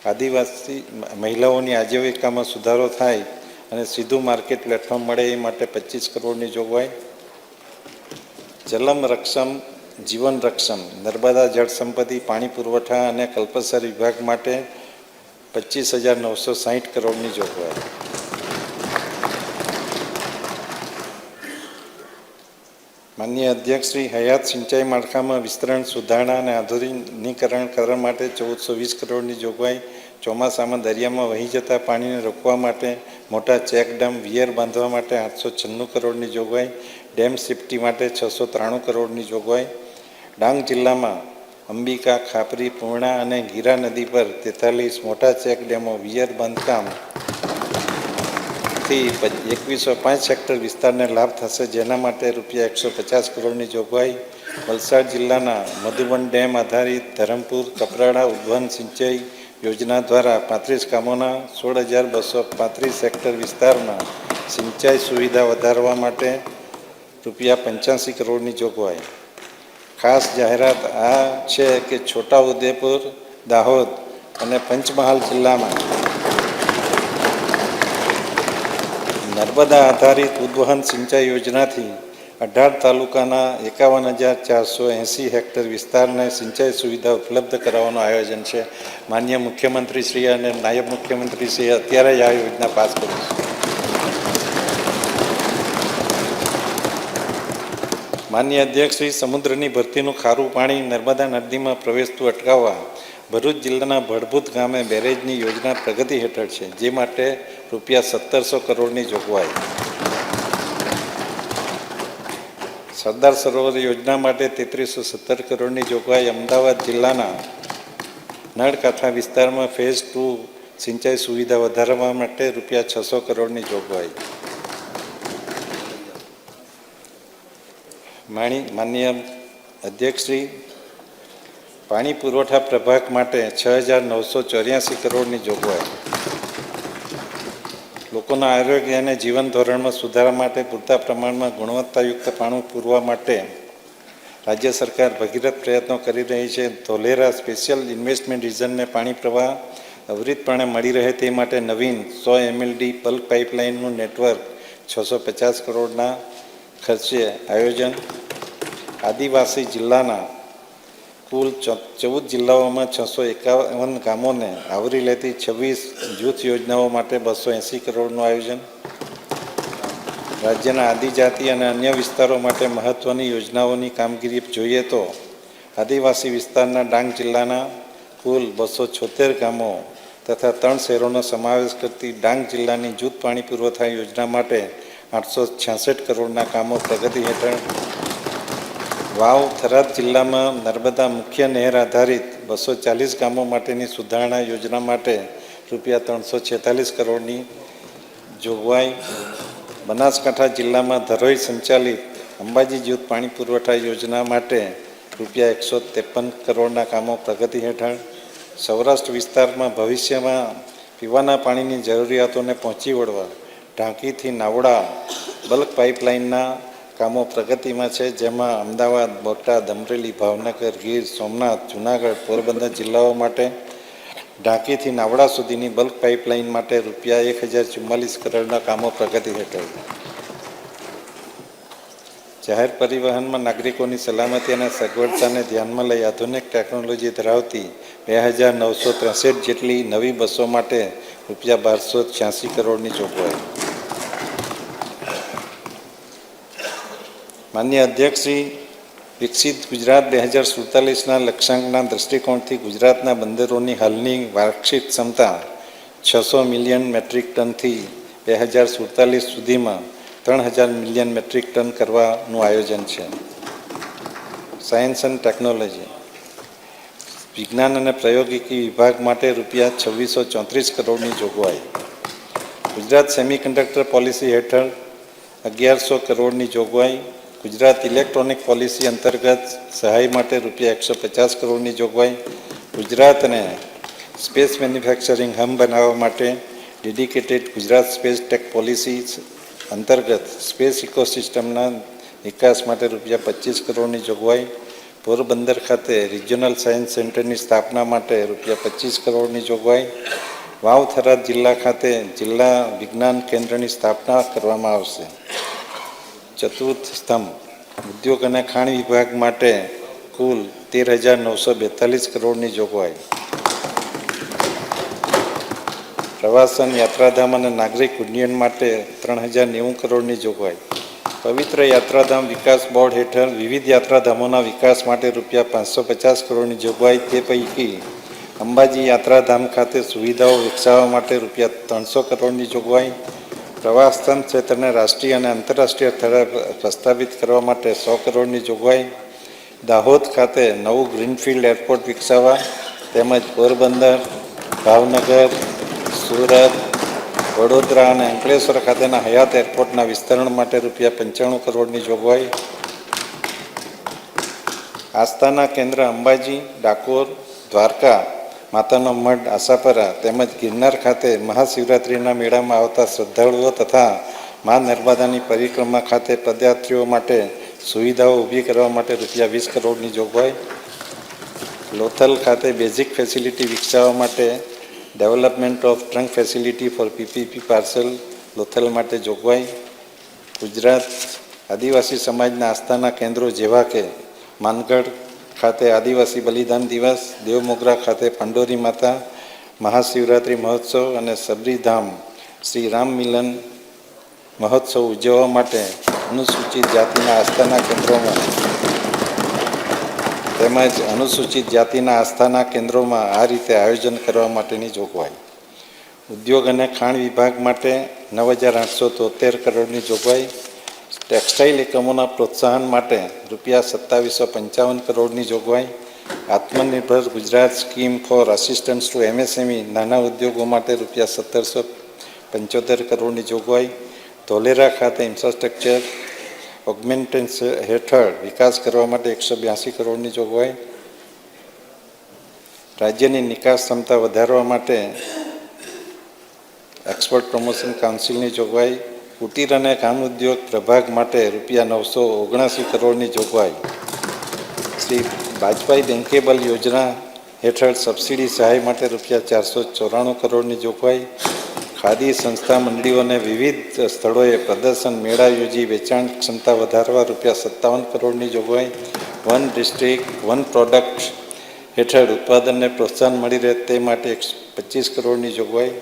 આદિવાસી મહિલાઓની આજીવિકામાં સુધારો થાય અને સીધું માર્કેટ પ્લેટફોર્મ મળે એ માટે 25 કરોડની જોગવાઈ. જલમ રક્ષમ જીવન રક્ષમ નર્મદા જળ સંપત્તિ પાણી પુરવઠા અને કલ્પસર વિભાગ માટે 25,960 કરોડની જોગવાઈ. માનનીય અધ્યક્ષ શ્રી હયાત સિંચાઈ માળખામાં વિસ્તરણ સુધારણા અને આધુનિકીકરણ કરવા માટે 1,420 કરોડની જોગવાઈ. ચોમાસામાં દરિયામાં વહી જતા પાણીને રોકવા માટે મોટા ચેક ડેમ વિયર બાંધવા માટે 896 કરોડની જોગવાઈ. ડેમ સેફ્ટી માટે 693 કરોડની જોગવાઈ. ડાંગ જિલ્લામાં અંબિકા, ખાપરી, પૂર્ણા અને ગીરા નદી પર 43 મોટા ચેક ડેમો વિયર બાંધકામથી 2105 હેક્ટર વિસ્તારને લાભ થશે, જેના માટે રૂપિયા 150 કરોડની જોગવાઈ. વલસાડ જિલ્લાના મધુબન ડેમ આધારિત ધરમપુર કપરાડા ઉદ્વહન સિંચાઈ યોજના દ્વારા 35 ગામોના 16,235 હેક્ટર વિસ્તારમાં સિંચાઈ સુવિધા વધારવા માટે રૂપિયા 85 કરોડની જોગવાઈ. ખાસ જાહેરાત આ છે કે છોટાઉદેપુર, દાહોદ અને પંચમહાલ જિલ્લામાં નર્મદા આધારિત ઉદ્વહન સિંચાઈ યોજનાથી 18 તાલુકાના 51,480 હેક્ટર વિસ્તારને સિંચાઈ સુવિધા ઉપલબ્ધ કરાવવાનું આયોજન છે. માનનીય મુખ્યમંત્રીશ્રી અને નાયબ મુખ્યમંત્રીશ્રીએ અત્યારે જ આ યોજના પાસ કરી છે. માનનીય અધ્યક્ષશ્રી, સમુદ્રની ભરતીનું ખારું પાણી નર્મદા નદીમાં પ્રવેશતું અટકાવવા ભરૂચ જિલ્લાના ભડભૂત ગામે બેરેજની યોજના પ્રગતિ હેઠળ છે, જે માટે રૂપિયા 1,700 કરોડની જોગવાઈ. સરદાર સરોવર યોજના માટે 3,317 કરોડની જોગવાઈ. અમદાવાદ જિલ્લાના નળકાંઠા વિસ્તારમાં ફેઝ 2 સિંચાઈ સુવિધા વધારવા માટે રૂપિયા 600 કરોડની જોગવાઈ. માનનીય અધ્યક્ષશ્રી, પાણી પુરવઠા પ્રભાગ માટે 6,984 કરોડની જોગવાઈ. લોકોના આરોગ્ય અને જીવન ધોરણમાં સુધારા માટે પૂરતા પ્રમાણમાં ગુણવત્તાયુક્ત પાણી પૂરવા માટે રાજ્ય સરકાર ભગીરથ પ્રયત્નો કરી રહી છે. ધોલેરા સ્પેશિયલ ઇન્વેસ્ટમેન્ટ રિઝનને પાણી પ્રવાહ અવિરતપણે મળી રહે તે માટે નવીન 100 MLD બલ્ક પાઇપલાઇનનું નેટવર્ક 650 કરોડના ખર્ચે આયોજન. આદિવાસી જિલ્લાના કુલ 14 જિલ્લાઓમાં 651 ગામોને આવરી લેતી 26 જૂથ યોજનાઓ માટે 280 કરોડનું આયોજન. રાજ્યના આદિજાતિ અને અન્ય વિસ્તારો માટે મહત્ત્વની યોજનાઓની કામગીરી જોઈએ તો આદિવાસી વિસ્તારના ડાંગ જિલ્લાના કુલ 276 ગામો તથા 3 શહેરોનો સમાવેશ કરતી ડાંગ જિલ્લાની જૂથ પાણી પુરવઠા યોજના માટે 866 કરોડના કામો પ્રગતિ હેઠળ. વાવ થરાદ જિલ્લામાં નર્મદા મુખ્ય નહેર આધારિત 240 ગામો માટેની સુધારણા યોજના માટે રૂપિયા 346 કરોડની જોગવાઈ. બનાસકાંઠા જિલ્લામાં ધરોઈ સંચાલિત અંબાજી જૂથ પાણી પુરવઠા યોજના માટે રૂપિયા 153 કરોડના કામો પ્રગતિ હેઠળ. સૌરાષ્ટ્ર વિસ્તારમાં ભવિષ્યમાં પીવાના પાણીની જરૂરિયાતોને પહોંચી વળવા ઢાંકીથી નાવડા બલ્ક પાઇપલાઇનના કામો પ્રગતિમાં છે, જેમાં અમદાવાદ, બોટાદ, અમરેલી, ભાવનગર, ગીર સોમનાથ, જૂનાગઢ, પોરબંદર જિલ્લાઓ માટે ઢાંકીથી નાવડા સુધીની બલ્ક પાઇપલાઇન માટે રૂપિયા 1044 કરોડના કામો પ્રગતિ હેઠળ. જાહેર પરિવહનમાં નાગરિકોની સલામતી અને સગવડતાને ધ્યાનમાં લઈ આધુનિક ટેકનોલોજી ધરાવતી 2963 જેટલી નવી બસો માટે રૂપિયા 1286 કરોડની જોગવાઈ. માન્ય અધ્યક્ષશ્રી, વિકસિત ગુજરાત 2047ના લક્ષ્યાંકના દૃષ્ટિકોણથી ગુજરાતના બંદરોની હાલની વાર્ષિક ક્ષમતા 600 મિલિયન મેટ્રિક ટનથી 2047 સુધીમાં 3000 મિલિયન મેટ્રિક ટન કરવાનું આયોજન છે. સાયન્સ એન્ડ ટેકનોલોજી વિજ્ઞાન અને પ્રૌદ્યોગિકી વિભાગ માટે રૂપિયા 2634 કરોડની જોગવાઈ. ગુજરાત સેમિકન્ડક્ટર પોલિસી હેઠળ 1100 કરોડની જોગવાઈ. ગુજરાત ઇલેક્ટ્રોનિક પોલિસી અંતર્ગત સહાય માટે રૂપિયા 150 કરોડની જોગવાઈ. ગુજરાતને સ્પેસ મેન્યુફેક્ચરિંગ હબ બનાવવા માટે dedicated Gujarat space tech policy અંતર્ગત સ્પેસ ઇકોસિસ્ટમના વિકાસ માટે રૂપિયા 25 કરોડની જોગવાઈ. પોરબંદર ખાતે રિજિયોનલ સાયન્સ સેન્ટરની સ્થાપના માટે રૂપિયા 25 કરોડની જોગવાઈ. વાવ થરાદ જિલ્લા ખાતે જિલ્લા વિજ્ઞાન કેન્દ્રની સ્થાપના કરવામાં આવશે. ચતુર્થ સ્તંભ ઉદ્યોગ અને ખાણ વિભાગ માટે કુલ 13,942 કરોડની જોગવાઈ. પ્રવાસન, યાત્રાધામ અને નાગરિક ઉડ્ડયન માટે 3,090 કરોડની જોગવાઈ. પવિત્ર યાત્રાધામ વિકાસ બોર્ડ હેઠળ વિવિધ યાત્રાધામોના વિકાસ માટે રૂપિયા 550 કરોડની જોગવાઈ. તે પૈકી અંબાજી યાત્રાધામ ખાતે સુવિધાઓ વિકસાવવા માટે રૂપિયા 300 કરોડની જોગવાઈ. પ્રવાસન ક્ષેત્રને રાષ્ટ્રીય અને આંતરરાષ્ટ્રીય સ્તરે પ્રસ્થાપિત કરવા માટે 100 કરોડની જોગવાઈ. દાહોદ ખાતે નવું ગ્રીનફિલ્ડ એરપોર્ટ વિકસાવવા તેમજ પોરબંદર, ભાવનગર, સુરત, વડોદરા અને અંકલેશ્વર ખાતેના હયાત એરપોર્ટના વિસ્તરણ માટે રૂપિયા 95 કરોડની જોગવાઈ. આસ્થાના કેન્દ્ર અંબાજી, ડાકોર, દ્વારકા, માતાનો મઢ, આશાપરા તેમજ ગિરનાર ખાતે મહાશિવરાત્રિના મેળામાં આવતા શ્રદ્ધાળુઓ તથા મા નર્મદાની પરિક્રમા ખાતે પદયાત્રીઓ માટે સુવિધાઓ ઊભી કરવા માટે રૂપિયા 20 કરોડની જોગવાઈ. લોથલ ખાતે બેઝિક ફેસિલિટી વિકસાવવા માટે development of trunk facility for PPP parcel Lothal માટે જોગવાઈ. ગુજરાત આદિવાસી સમાજના આસ્થાના કેન્દ્રો જેવા કે માનગઢ ખાતે આદિવાસી બલિદાન દિવસ, દેવમોગરા ખાતે પાંડોરી માતા મહાશિવરાત્રિ મહોત્સવ અને સબરીધામ શ્રી રામ મિલન મહોત્સવ ઉજવવા માટે અનુસૂચિત જાતિના આસ્થાના કેન્દ્રોમાં તેમજ અનુસૂચિત જાતિના આસ્થાના કેન્દ્રોમાં આ રીતે આયોજન કરવા માટેની જોગવાઈ. ઉદ્યોગ અને ખાણ વિભાગ માટે 9,873 કરોડની જોગવાઈ. ટેક્સટાઇલ એકમોના પ્રોત્સાહન માટે રૂપિયા 2755 કરોડની જોગવાઈ. Aatmanirbhar Gujarat scheme for assistance to MSME નાના ઉદ્યોગો માટે રૂપિયા 1775 કરોડની જોગવાઈ. ધોલેરા ખાતે ઇન્ફ્રાસ્ટ્રક્ચર ઓગમેન્ટેન્સ હેઠળ વિકાસ કરવા માટે 182 કરોડની જોગવાઈ. રાજ્યની નિકાસ ક્ષમતા વધારવા માટે એક્સપોર્ટ પ્રમોશન કાઉન્સિલની જોગવાઈ. કુટીર અને ખાન ઉદ્યોગ પ્રભાગ માટે રૂપિયા 979 કરોડની જોગવાઈ. શ્રી વાજપાઈ બેન્કેબલ યોજના હેઠળ સબસિડી સહાય માટે રૂપિયા 494 કરોડની જોગવાઈ. ખાદી સંસ્થા મંડળીઓને વિવિધ સ્થળોએ પ્રદર્શન મેળા યોજી વેચાણ ક્ષમતા વધારવા રૂપિયા 57 કરોડની જોગવાઈ. વન ડિસ્ટ્રિક્ટ વન પ્રોડક્ટ હેઠળ ઉત્પાદનને પ્રોત્સાહન મળી રહે તે માટે 25 કરોડની જોગવાઈ,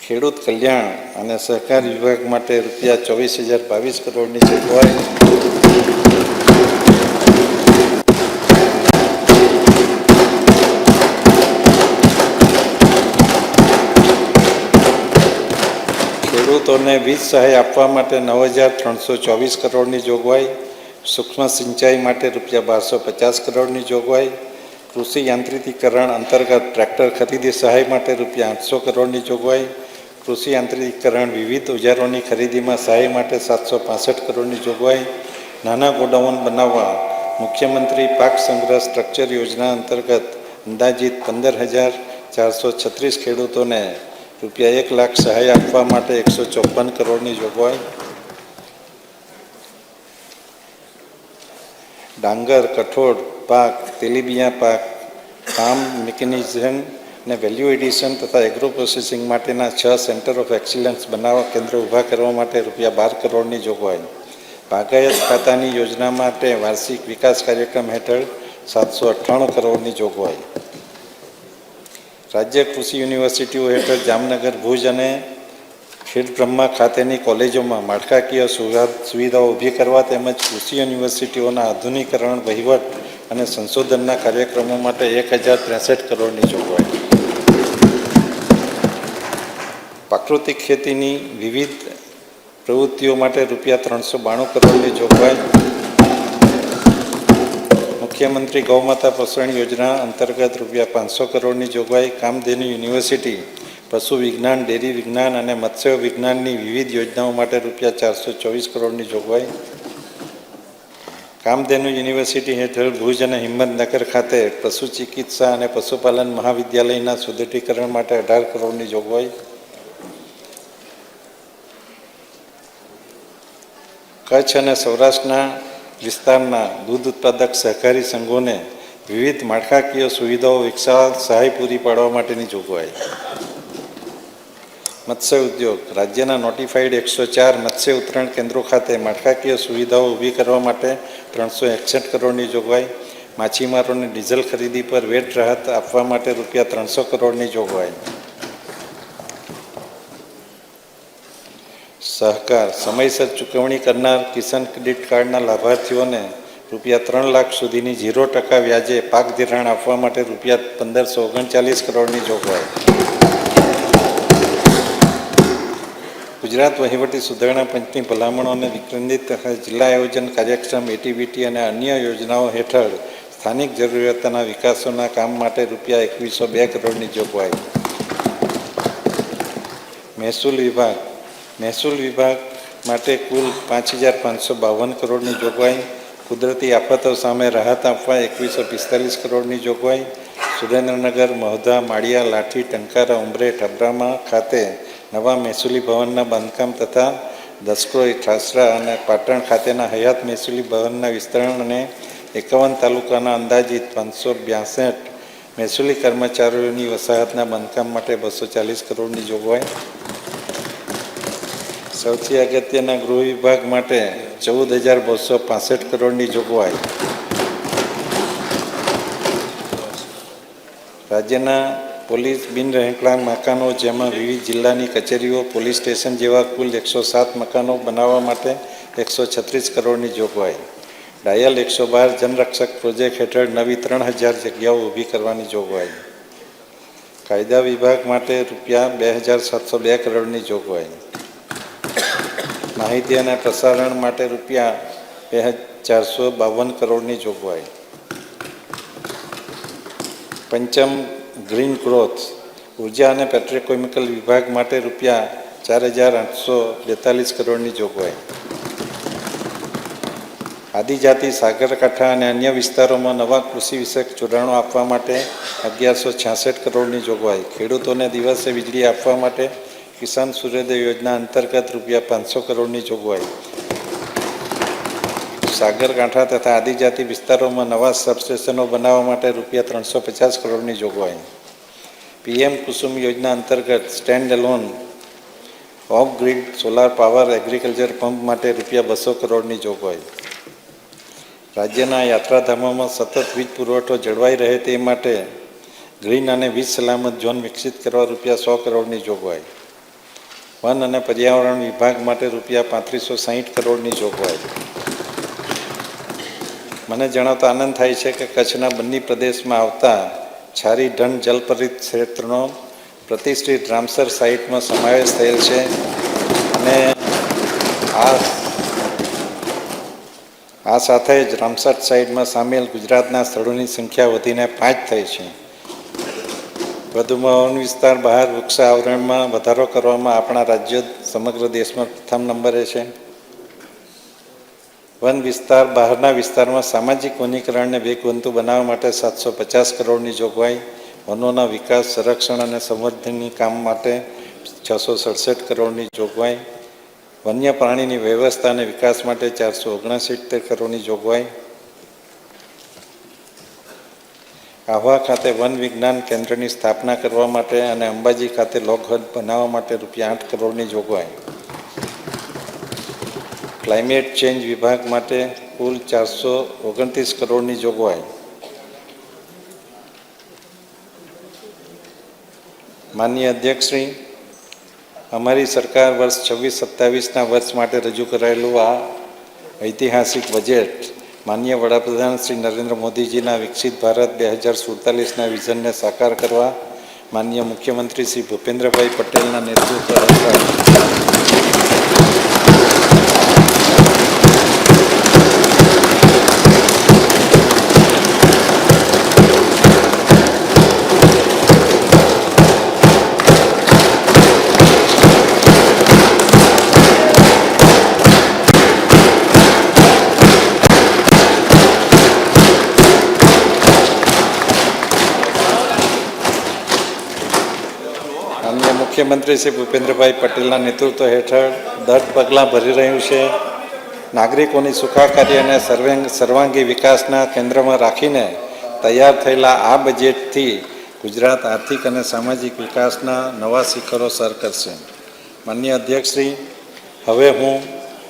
ખેડૂત કલ્યાણ અને સહકાર વિભાગ માટે રૂપિયા 24,022 કરોડની જોગવાઈ, ખેડૂતોને વીજ સહાય આપવા માટે 9,324 કરોડની જોગવાઈ, સૂક્ષ્મ સિંચાઈ માટે રૂપિયા 1250 કરોડની જોગવાઈ, કૃષિ યાંત્રિકીકરણ અંતર્ગત ટ્રેક્ટર ખરીદી સહાય માટે રૂપિયા 800 કરોડની જોગવાઈ, કૃષિ યાંત્રિકીકરણ વિવિધ ઓજારોની ખરીદીમાં સહાય માટે 765 કરોડની જોગવાઈ, નાના ગોડાઉન બનાવવા મુખ્યમંત્રી પાક સંગ્રહ સ્ટ્રક્ચર યોજના અંતર્ગત અંદાજિત 15,436 ખેડૂતોને રૂપિયા 1 લાખ સહાય આપવા માટે 154 કરોડની જોગવાઈ, ડાંગર, કઠોળ પાક, તેલીબિયાં પાક, ફાર્મ મિકેનિઝમ અને વેલ્યુ એડિશન તથા એગ્રો પ્રોસેસિંગ માટેના 6 સેન્ટર ઓફ એક્સિલન્સ બનાવવા કેન્દ્ર ઊભા કરવા માટે રૂપિયા 12 કરોડની જોગવાઈ, બાગાયત ખાતાની યોજના માટે વાર્ષિક વિકાસ કાર્યક્રમ હેઠળ 798 કરોડની જોગવાઈ, રાજ્ય કૃષિ યુનિવર્સિટીઓ હેઠળ જામનગર, ભુજ અને ખેડબ્રહ્મા ખાતેની કોલેજોમાં માળખાકીય સુવિધાઓ ઊભી કરવા તેમજ કૃષિ યુનિવર્સિટીઓના આધુનિકરણ, વહીવટ અને સંશોધનના કાર્યક્રમો માટે 1,063 કરોડની જોગવાઈ, પ્રાકૃતિક ખેતીની વિવિધ પ્રવૃત્તિઓ માટે રૂપિયા 392 કરોડની જોગવાઈ, મુખ્યમંત્રી ગૌમાતા પોષણ યોજના અંતર્ગત રૂપિયા 500 કરોડની જોગવાઈ, કામધેનુ યુનિવર્સિટી પશુ વિજ્ઞાન, ડેરી વિજ્ઞાન અને મત્સ્ય વિજ્ઞાનની વિવિધ યોજનાઓ માટે રૂપિયા 424 કરોડની જોગવાઈ, કામધેનુ યુનિવર્સિટી હેઠળ ભુજ અને હિંમતનગર ખાતે પશુ ચિકિત્સા અને પશુપાલન મહાવિદ્યાલયના સુદૃઢીકરણ માટે 18 કરોડની જોગવાઈ, કચ્છ અને સૌરાષ્ટ્રના વિસ્તારના દૂધ ઉત્પાદક સહકારી સંઘોને વિવિધ માળખાકીય સુવિધાઓ વિકસાવવા સહાય પૂરી પાડવા માટેની જોગવાઈ, મત્સ્ય ઉદ્યોગ રાજ્યના નોટિફાઈડ 104 મત્સ્ય ઉતરણ કેન્દ્રો ખાતે માળખાકીય સુવિધાઓ ઊભી કરવા માટે 361 કરોડની જોગવાઈ, માછીમારોને ડીઝલ ખરીદી પર વેટ રાહત આપવા માટે રૂપિયા 300 કરોડની જોગવાઈ, સહકાર સમયસર ચૂકવણી કરનાર કિસાન ક્રેડિટ કાર્ડના લાભાર્થીઓને રૂપિયા 3 લાખ સુધીની 0% વ્યાજે પાક ધિરાણ આપવા માટે રૂપિયા 1,539 કરોડની જોગવાઈ, ગુજરાત વહીવટી સુધારણા પંચની ભલામણોને વિકેન્દ્રિત જિલ્લા આયોજન કાર્યક્રમ એટીબીટી અને અન્ય યોજનાઓ હેઠળ સ્થાનિક જરૂરિયાતોના વિકાસોના કામ માટે રૂપિયા 2,102 કરોડની જોગવાઈ, મહેસૂલ વિભાગ માટે કુલ 5,552 કરોડની જોગવાઈ, કુદરતી આફતો સામે રાહત આપવા 2,145 કરોડની જોગવાઈ, સુરેન્દ્રનગર, મહુધા, માળિયા, લાઠી, ટંકારા, ઉમરેઠ, ઠબ્રામા ખાતે નવા મહેસૂલી ભવનના બાંધકામ તથા દસક્રોઈ, ઠાસરા અને પાટણ ખાતેના હયાત મહેસૂલી ભવનના વિસ્તરણ અને 51 તાલુકાના અંદાજિત 562 મહેસૂલી કર્મચારીઓની વસાહતના બાંધકામ માટે 240 કરોડની જોગવાઈ, સૌથી અગત્યના ગૃહ વિભાગ માટે 14,265 કરોડની જોગવાઈ, રાજ્યના પોલીસ બિન રહેણાંક મકાનો જેમાં વિવિધ જિલ્લાની કચેરીઓ, પોલીસ સ્ટેશન જેવા કુલ 107 મકાનો બનાવવા માટે 136 કરોડની જોગવાઈ, ડાયલ 112 જનરક્ષક પ્રોજેક્ટ હેઠળ નવી 3,000 જગ્યાઓ ઊભી કરવાની જોગવાઈ, કાયદા વિભાગ માટે રૂપિયા 2,702 કરોડની જોગવાઈ, માહિતી અને પ્રસારણ માટે રૂપિયા 2,452 કરોડની જોગવાઈ, પંચમ ગ્રીન ગ્રોથ ઉર્જા અને પેટ્રોકેમિકલ વિભાગ માટે રૂપિયા 4,842 કરોડની જોગવાઈ, આદિજાતિ સાગરકાંઠા અને અન્ય વિસ્તારોમાં નવા કૃષિ વિષયક જોડાણો આપવા માટે 1,166 કરોડની જોગવાઈ, ખેડૂતોને દિવસે વીજળી આપવા માટે કિસાન સૂર્યોદય યોજના અંતર્ગત રૂપિયા 500 કરોડની જોગવાઈ, સાગરકાંઠા તથા આદિજાતિ વિસ્તારોમાં નવા સબસ્ટેશનો બનાવવા માટે રૂપિયા 350 કરોડની જોગવાઈ, પીએમ કુસુમ યોજના અંતર્ગત stand alone of grid solar power agriculture pump માટે રૂપિયા 200 કરોડની જોગવાઈ, રાજ્યના યાત્રાધામોમાં સતત વીજ પુરવઠો જળવાઈ રહે તે માટે ગ્રીન અને વીજ સલામત ઝોન વિકસિત કરવા રૂપિયા 100 કરોડની જોગવાઈ. વન અને પર્યાવરણ વિભાગ માટે રૂપિયા 3560 કરોડની જોગવાઈ. મને જણાવતા આનંદ થાય છે કે કચ્છના બન્ની પ્રદેશમાં આવતા છારી ઢંઢ જલપરિત ક્ષેત્રનો પ્રતિષ્ઠિત રામસર સાઇટમાં સમાવેશ થયેલ છે અને આ સાથે જ રામસર સાઇટમાં સામેલ ગુજરાતના સ્થળોની સંખ્યા વધીને 5 થઈ છે. વધુમાં વન વિસ્તાર બહાર વૃક્ષ આવરણમાં વધારો કરવામાં આપણા રાજ્ય સમગ્ર દેશમાં પ્રથમ નંબરે છે. વન વિસ્તાર બહારના વિસ્તારમાં સામાજિક વનીકરણને વેગવંતુ બનાવવા માટે 750 કરોડની જોગવાઈ. વનોના વિકાસ, સંરક્ષણ અને સંવર્ધનની કામ માટે 667 કરોડની જોગવાઈ. વન્ય પ્રાણીની વ્યવસ્થા અને વિકાસ માટે 469 કરોડની જોગવાઈ. આહવા ખાતે વન વિજ્ઞાન કેન્દ્રની સ્થાપના કરવા માટે અને અંબાજી ખાતે લોક હબ બનાવવા માટે રૂપિયા 8 કરોડની જોગવાઈ. ક્લાઇમેટ ચેન્જ વિભાગ માટે કુલ 429 કરોડની જોગવાઈ. માનનીય અધ્યક્ષશ્રી, અમારી સરકાર વર્ષ 26-27ના વર્ષ માટે રજૂ કરાયેલું આ ઐતિહાસિક બજેટ માનનીય વડાપ્રધાન શ્રી નરેન્દ્ર મોદીજીના વિકસિત ભારત 2047ના વિઝનને સાકાર કરવા માનનીય મુખ્યમંત્રી શ્રી ભૂપેન્દ્રભાઈ પટેલના નેતૃત્વ હેઠળ મુખ્યમંત્રી શ્રી ભૂપેન્દ્રભાઈ પટેલના નેતૃત્વ હેઠળ દઢ પગલાં ભરી રહ્યું છે. નાગરિકોની સુખાકારી અને સર્વાંગી વિકાસના કેન્દ્રમાં રાખીને તૈયાર થયેલા આ બજેટથી ગુજરાત આર્થિક અને સામાજિક વિકાસના નવા શિખરો સર કરશે. માનનીય અધ્યક્ષશ્રી, હવે હું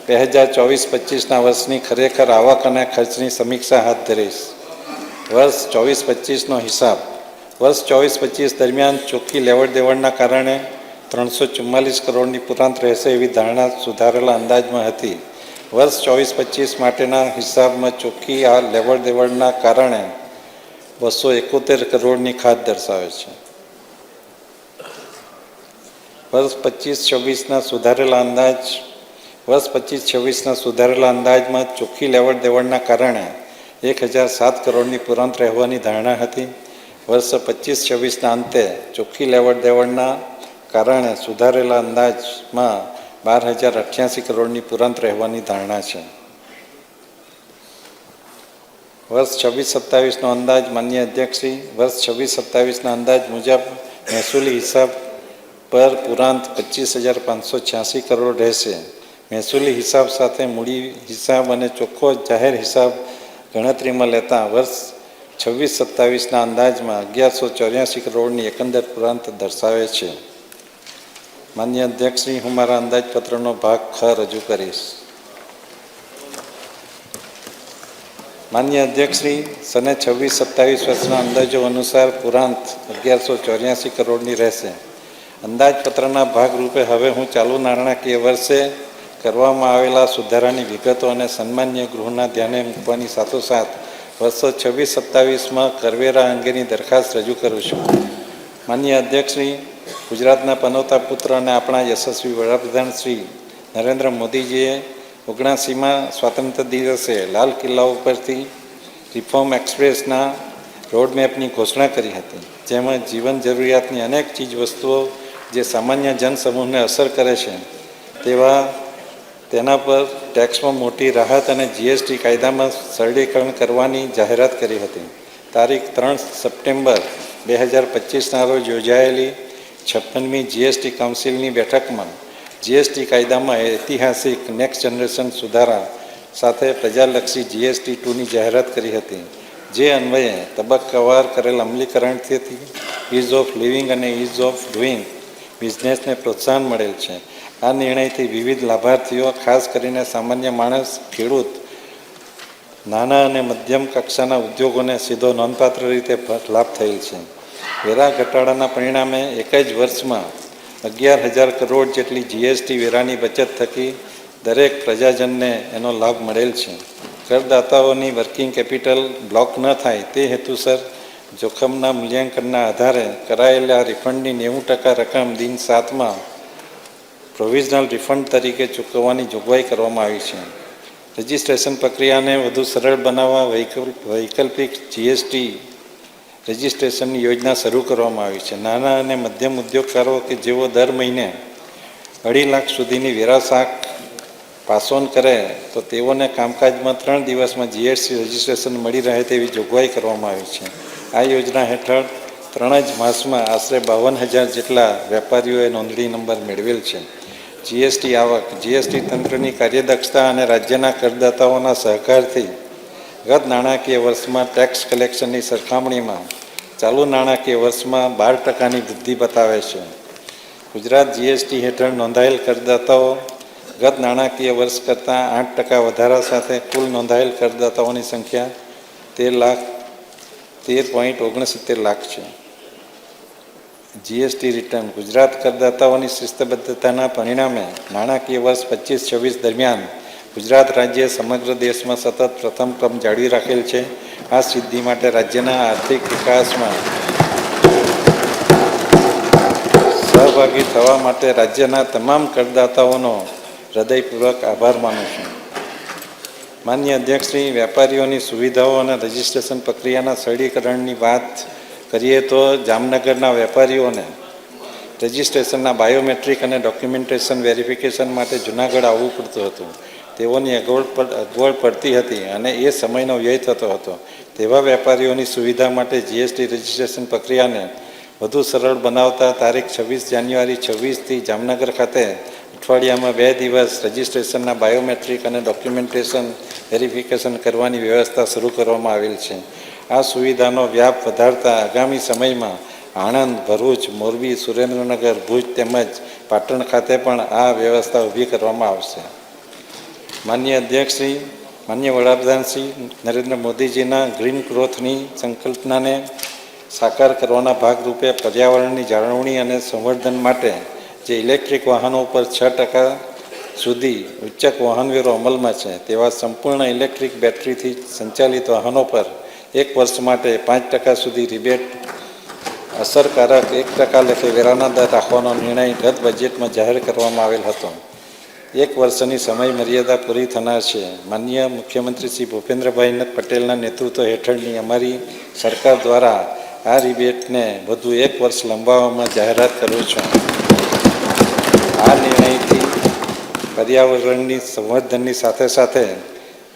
2024-25ના વર્ષની ખરેખર આવક અને ખર્ચની સમીક્ષા હાથ ધરીશ. વર્ષ 24-25નો હિસાબ. વર્ષ 24-25 દરમિયાન ચોખ્ખી લેવડ દેવડના કારણે 344 કરોડની પુરાંત રહેશે એવી ધારણા સુધારેલા અંદાજમાં હતી. વર્ષ 24-25 માટેના હિસાબમાં ચોખ્ખી આ લેવડ દેવડના કારણે 271 કરોડની ખાત દર્શાવે છે. વર્ષ 25-26ના સુધારેલા અંદાજમાં ચોખ્ખી લેવડ દેવડના કારણે 1007 કરોડની પુરાંત રહેવાની ધારણા હતી. વર્ષ 25-26ના અંતે ચોખ્ખી લેવડ દેવડના કારણે સુધારેલા અંદાજમાં 12,088 કરોડની પુરાંત રહેવાની ધારણા છે. વર્ષ 26-27નો અંદાજ. માનનીય અધ્યક્ષશ્રી, વર્ષ 26-27ના અંદાજ મુજબ મહેસૂલી હિસાબ પર પુરાંત 25,586 કરોડ રહેશે. મહેસૂલી હિસાબ સાથે મૂડી હિસાબ અને ચોખ્ખો જાહેર હિસાબ ગણતરીમાં લેતા વર્ષ 26-27ના અંદાજમાં 1184 કરોડની એકંદર પુરાંત દર્શાવે છે. માનનીય અધ્યક્ષશ્રી, હું મારા અંદાજપત્રનો ભાગ ખ રજૂ કરીશ. માનનીય અધ્યક્ષશ્રી, સને 26-27 વર્ષના અંદાજો અનુસાર પુરાંત 1184 કરોડની રહેશે. અંદાજપત્રના ભાગરૂપે હવે હું ચાલુ નાણાકીય વર્ષે કરવામાં આવેલા સુધારાની વિગતો અને સન્માન્ય ગૃહના ધ્યાને મૂકવાની સાથોસાથ વર્ષો 26-27માં કરવેરા અંગેની દરખાસ્ત રજૂ કરું છું. માનનીય અધ્યક્ષશ્રી, ગુજરાતના પનોતા પુત્ર અને આપણા યશસ્વી વડાપ્રધાન શ્રી નરેન્દ્ર મોદીજીએ 79મા સ્વાતંત્ર્ય દિવસે લાલ કિલ્લા ઉપરથી રિફોર્મ એક્સપ્રેસના રોડમેપની ઘોષણા કરી હતી, જેમાં જીવન જરૂરિયાતની અનેક ચીજ વસ્તુઓ જે સામાન્ય જનસમૂહને અસર કરે છે તેના પર ટેક્સમાં મોટી રાહત અને જીએસટી કાયદામાં સરળીકરણ કરવાની જાહેરાત કરી હતી. તારીખ 3 સપ્ટેમ્બર 2025ના રોજ યોજાયેલી 56મી જીએસટી કાઉન્સિલની બેઠકમાં જીએસટી કાયદામાં ઐતિહાસિક નેક્સ્ટ જનરેશન સુધારા સાથે પ્રજાલક્ષી જીએસટી 2ની જાહેરાત કરી હતી, જે અન્વયે તબક્કાવાર કરેલ અમલીકરણથી ઇઝ ઓફ લિવિંગ અને ઇઝ ઓફ ડુઈંગ બિઝનેસને પ્રોત્સાહન મળેલ છે. આ નિર્ણયથી વિવિધ લાભાર્થીઓ, ખાસ કરીને સામાન્ય માણસ, ખેડૂત, નાના અને મધ્યમ કક્ષાના ઉદ્યોગોને સીધો નોંધપાત્ર રીતે લાભ થયેલ છે. વેરા ઘટાડાના પરિણામે એક જ વર્ષમાં 11,000 કરોડ જેટલી જીએસટી વેરાની બચત થકી દરેક પ્રજાજનને એનો લાભ મળેલ છે. કરદાતાઓની વર્કિંગ કેપિટલ બ્લોક ન થાય તે હેતુસર જોખમના મૂલ્યાંકનના આધારે કરાયેલા રિફંડની 90% રકમ દિન 7માં પ્રોવિઝનલ રિફંડ તરીકે ચૂકવવાની જોગવાઈ કરવામાં આવી છે. રજિસ્ટ્રેશન પ્રક્રિયાને વધુ સરળ બનાવવા વૈકલ્પિક જીએસટી રજિસ્ટ્રેશનની યોજના શરૂ કરવામાં આવી છે. નાના અને મધ્યમ ઉદ્યોગકારો કે જેઓ દર મહિને 2.5 લાખ સુધીની વેરા શાખ પાસ ઓન કરે તો તેઓને કામકાજમાં 3 દિવસમાં જીએસટી રજિસ્ટ્રેશન મળી રહે તેવી જોગવાઈ કરવામાં આવી છે. આ યોજના હેઠળ 3 જ માસમાં આશરે 52,000 જેટલા વેપારીઓએ નોંધણી નંબર મેળવેલ છે. જીએસટી આવક જીએસટી તંત્રની કાર્યદક્ષતા અને રાજ્યના કરદાતાઓના સહકારથી ગત નાણાકીય વર્ષમાં ટેક્સ કલેક્શનની સરખામણીમાં ચાલુ નાણાકીય વર્ષમાં 12%ની વૃદ્ધિ બતાવે છે. ગુજરાત જીએસટી હેઠળ નોંધાયેલ કરદાતાઓ ગત નાણાકીય વર્ષ કરતાં 8% વધારા સાથે કુલ નોંધાયેલ કરદાતાઓની સંખ્યા 13.69 લાખ છે. જીએસટી રિટર્ન ગુજરાત કરદાતાઓની શિસ્તબદ્ધતાના પરિણામે નાણાકીય વર્ષ 25-26 દરમિયાન ગુજરાત રાજ્ય સમગ્ર દેશમાં સતત પ્રથમ ક્રમ જાળવી રાખેલ છે. આ સિદ્ધિ માટે રાજ્યના આર્થિક વિકાસમાં સહભાગી થવા માટે રાજ્યના તમામ કરદાતાઓનો હૃદયપૂર્વક આભાર માનું છું. માન્ય અધ્યક્ષશ્રી, વેપારીઓની સુવિધાઓ અને રજિસ્ટ્રેશન પ્રક્રિયાના સરળીકરણની વાત કરીએ તો જામનગરના વેપારીઓને રજિસ્ટ્રેશનના બાયોમેટ્રિક અને ડોક્યુમેન્ટેશન વેરિફિકેશન માટે જૂનાગઢ આવવું પડતું હતું. તેઓની અગવડ પડતી હતી અને એ સમયનો વ્યય થતો હતો. તેવા વેપારીઓની સુવિધા માટે જીએસટી રજિસ્ટ્રેશન પ્રક્રિયાને વધુ સરળ બનાવતા તારીખ 26 જાન્યુઆરી 26થી જામનગર ખાતે અઠવાડિયામાં 2 દિવસ રજિસ્ટ્રેશનના બાયોમેટ્રિક અને ડોક્યુમેન્ટેશન વેરિફિકેશન કરવાની વ્યવસ્થા શરૂ કરવામાં આવેલ છે. આ સુવિધાનો વ્યાપ વધારતા આગામી સમયમાં આણંદ, ભરૂચ, મોરબી, સુરેન્દ્રનગર, ભુજ તેમજ પાટણ ખાતે પણ આ વ્યવસ્થા ઊભી કરવામાં આવશે. માન્ય અધ્યક્ષશ્રી, માન્ય વડાપ્રધાનશ્રી નરેન્દ્ર મોદીજીના ગ્રીન ગ્રોથની સંકલ્પનાને સાકાર કરવાના ભાગરૂપે પર્યાવરણની જાળવણી અને સંવર્ધન માટે જે ઇલેક્ટ્રિક વાહનો ઉપર 6% સુધી ઉચ્ચક વાહનવેરો અમલમાં છે તેવા સંપૂર્ણ ઇલેક્ટ્રિક બેટરીથી સંચાલિત વાહનો પર 1 વર્ષ માટે 5% સુધી રિબેટ અસરકારક 1% લેખે વેરાના દર રાખવાનો નિર્ણય ગત બજેટમાં જાહેર કરવામાં આવેલ હતો. 1 વર્ષની સમય મર્યાદા પૂરી થનાર છે. માનનીય મુખ્યમંત્રી શ્રી ભૂપેન્દ્રભાઈ પટેલના નેતૃત્વ હેઠળની અમારી સરકાર દ્વારા આ રિબેટને વધુ 1 વર્ષ લંબાવવામાં જાહેરાત કરું છું. આ નિર્ણયથી પર્યાવરણની સંવર્ધનની સાથે સાથે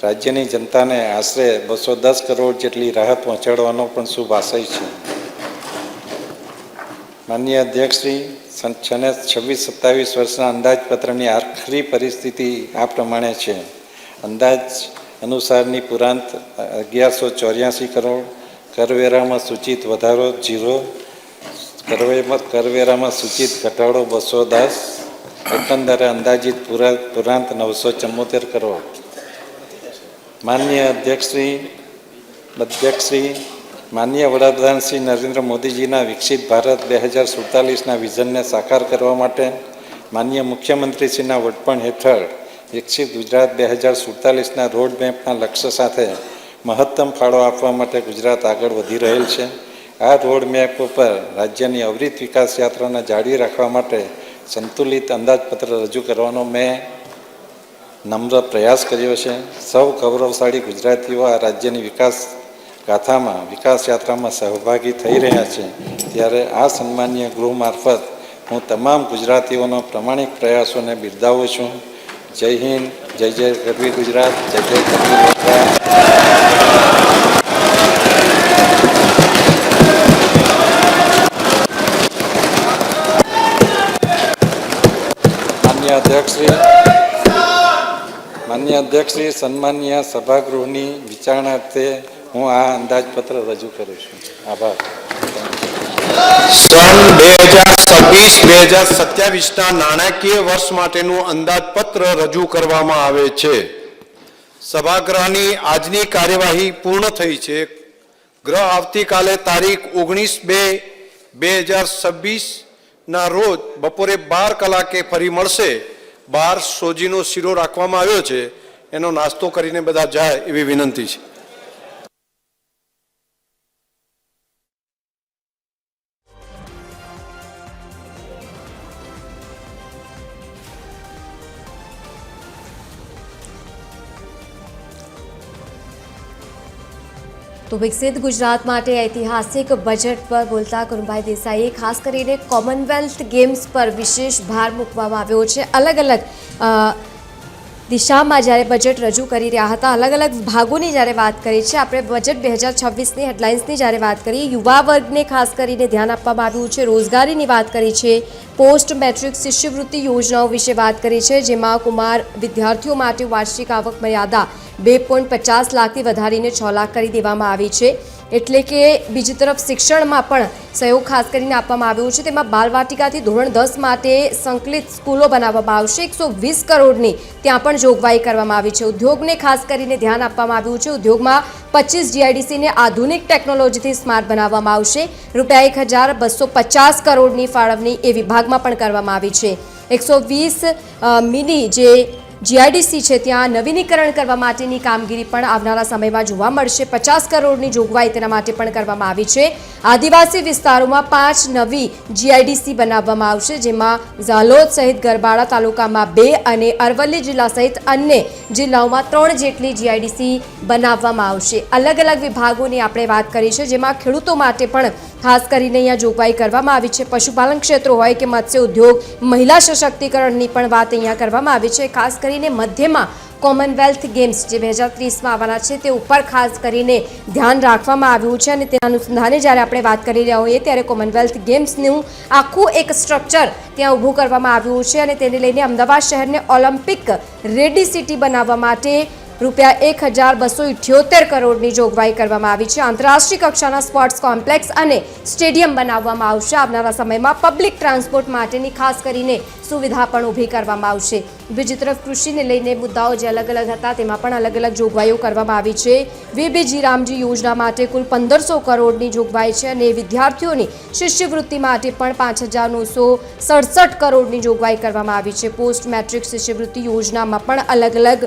રાજ્યની જનતાને આશરે 210 કરોડ જેટલી રાહત પહોંચાડવાનો પણ શુભ આશય છે. માનનીય અધ્યક્ષશ્રી, 26-27 વર્ષના અંદાજપત્રની આખરી પરિસ્થિતિ આ પ્રમાણે છે. અંદાજ અનુસારની પુરાંત 1184 કરોડ, કરવેરામાં સૂચિત વધારો 0, કરવેરામાં સૂચિત ઘટાડો 210, એકંદરે અંદાજિત પુરાંત 974 કરોડ. માનનીય અધ્યક્ષશ્રી, માનનીય વડાપ્રધાન શ્રી નરેન્દ્ર મોદીજીના વિકસિત ભારત 2047ના વિઝનને સાકાર કરવા માટે માનનીય મુખ્યમંત્રીશ્રીના વડપણ હેઠળ વિકસિત ગુજરાત 2047ના રોડમેપના લક્ષ્ય સાથે મહત્તમ ફાળો આપવા માટે ગુજરાત આગળ વધી રહેલ છે. આ રોડમેપ ઉપર રાજ્યની અવિરત વિકાસ યાત્રાને જાળવી રાખવા માટે સંતુલિત અંદાજપત્ર રજૂ કરવાનો મેં નમ્ર પ્રયાસ કર્યો છે. સૌ ગૌરવશાળી ગુજરાતીઓ આ રાજ્યની વિકાસ ગાથામાં, વિકાસ યાત્રામાં સહભાગી થઈ રહ્યા છે. ત્યારે આ સન્માનીય ગૃહ મારફત હું તમામ ગુજરાતીઓના પ્રમાણિક પ્રયાસોને બિરદાવું છું. જય હિન્દ, જય જય ગરવી ગુજરાત, જય જય ગરવી ગુજરાત. માન્ય અધ્યક્ષશ્રી, સન્માનીય સભાગૃહની વિચારણાર્થે હું આ અંદાજપત્ર રજૂ કરું છું. આભાર. સન 2026-2027ના નાણાકીય વર્ષ માટેનું અંદાજપત્ર રજૂ કરવામાં આવે છે. સભાગૃહની આજની કાર્યવાહી પૂર્ણ થઈ છે. ગ્રહ આવતીકાલે તારીખ 19/2/2026ના રોજ બપોરે 12 કલાકે ફરી મળશે. બહાર સોજીનો શીરો રાખવામાં આવ્યો છે, એનો નાસ્તો કરીને બધા જાય એવી વિનંતી છે. તો વિકસિત ગુજરાત માટે ઐતિહાસિક બજેટ પર બોલતા કનુભાઈ દેસાઈએ ખાસ કરીને કોમનવેલ્થ ગેમ્સ પર વિશેષ ભાર મૂકવામાં આવ્યો છે. અલગ અલગ દિશામાં જ્યારે બજેટ રજૂ કરી રહ્યા હતા, અલગ અલગ ભાગોની જ્યારે વાત કરી છે, આપણે બજેટ 2026ની હેડલાઇન્સની જ્યારે વાત કરીએ, યુવા વર્ગને ખાસ કરીને ધ્યાન આપવામાં આવ્યું છે, રોજગારીની વાત કરી છે, પોસ્ટ મેટ્રિક શિષ્યવૃત્તિ યોજનાઓ વિશે વાત કરી છે, જેમાં કુમાર વિદ્યાર્થીઓ માટે વાર્ષિક આવક મર્યાદા 2.50 લાખથી વધારીને 6 લાખ કરી દેવામાં આવી છે. એટલે કે બીજી તરફ શિક્ષણમાં પણ સહયોગ ખાસ કરીને આપવામાં આવ્યો છે. તેમાં બાલવાટિકાથી ધોરણ 10 માટે સંકલિત સ્કૂલો બનાવવામાં આવશે. 120 કરોડની ત્યાં પણ જોગવાઈ કરવામાં આવી છે. ઉદ્યોગને ખાસ કરીને ધ્યાન આપવામાં આવ્યું છે. ઉદ્યોગમાં 25 જીઆઈડીસીને આધુનિક ટેકનોલોજીથી સ્માર્ટ બનાવવામાં આવશે. ₹1250 કરોડની ફાળવણી એ વિભાગમાં પણ કરવામાં આવી છે. 120 મિની જે જીઆઈડીસી છે ત્યાં નવીનીકરણ કરવા માટેની કામગીરી પણ આવનારા સમયમાં જોવા મળશે. 50 કરોડની જોગવાઈ તેના માટે પણ કરવામાં આવી છે. આદિવાસી વિસ્તારોમાં 5 નવી જીઆઈડીસી બનાવવામાં આવશે, જેમાં ઝાલોદ સહિત ગરબાડા તાલુકામાં 2 અને અરવલ્લી જિલ્લા સહિત અન્ય જિલ્લાઓમાં 3 જેટલી જીઆઈડીસી બનાવવામાં આવશે. અલગ અલગ વિભાગોની આપણે વાત કરી છે, જેમાં ખેડૂતો માટે પણ ખાસ કરીને અહીંયા જોગવાઈ કરવામાં આવી છે. પશુપાલન ક્ષેત્ર હોય કે મત્સ્ય ઉદ્યોગ, મહિલા સશક્તિકરણની પણ વાત અહીંયા કરવામાં આવી છે. ખાસ કરીને મધ્યમાં કોમનવેલ્થ ગેમ્સ જે 2030માં આવવાના છે તે ઉપર ખાસ કરીને ધ્યાન રાખવામાં આવ્યું છે. અને તેના અનુસંધાને જ્યારે આપણે વાત કરી રહ્યા હોઈએ ત્યારે કોમનવેલ્થ ગેમ્સનું આખું એક સ્ટ્રક્ચર ત્યાં ઊભું કરવામાં આવ્યું છે. અને તેને લઈને અમદાવાદ શહેરને ઓલિમ્પિક રેડી સિટી બનાવવા માટે ₹1278 કરોડની જોગવાઈ કરવામાં આવી છે. આંતરરાષ્ટ્રીય કક્ષાના સ્પોર્ટ્સ કોમ્પ્લેક્સ અને સ્ટેડિયમ બનાવવામાં આવશે. આવનારા સમયમાં પબ્લિક ટ્રાન્સપોર્ટ માટેની ખાસ કરીને સુવિધા પણ ઊભી કરવામાં આવશે. બીજી તરફ કૃષિને લઈને મુદ્દાઓ જે અલગ અલગ હતા તેમાં પણ અલગ અલગ જોગવાઈઓ કરવામાં આવી છે. વીબીજી રામજી યોજના માટે કુલ 1500 કરોડની જોગવાઈ છે. અને વિદ્યાર્થીઓની શિષ્યવૃત્તિ માટે પણ 5967 કરોડની જોગવાઈ કરવામાં આવી છે. પોસ્ટ મેટ્રિક શિષ્યવૃત્તિ યોજનામાં પણ અલગ અલગ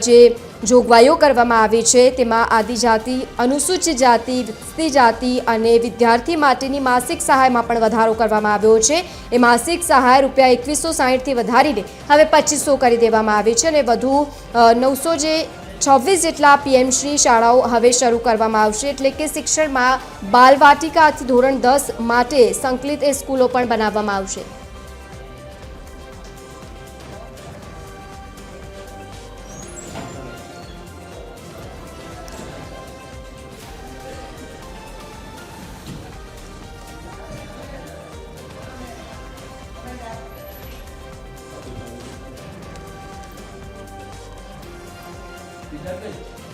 જે જોગવાઈઓ કરવામાં આવી છે તેમાં આદિજાતિ, અનુસૂચિત જાતિ, વિકસિત જાતિ અને વિદ્યાર્થી માટેની માસિક સહાયમાં પણ વધારો કરવામાં આવ્યો છે. એ માસિક સહાય ₹2160થી વધારીને હવે 2500 કરી દેવામાં આવી છે. અને વધુ 926 જેટલા પીએમશ્રી શાળાઓ હવે શરૂ કરવામાં આવશે. એટલે કે શિક્ષણમાં બાલવાટિકાથી ધોરણ 10 માટે સંકલિત એ સ્કૂલો પણ બનાવવામાં આવશે. Gracias.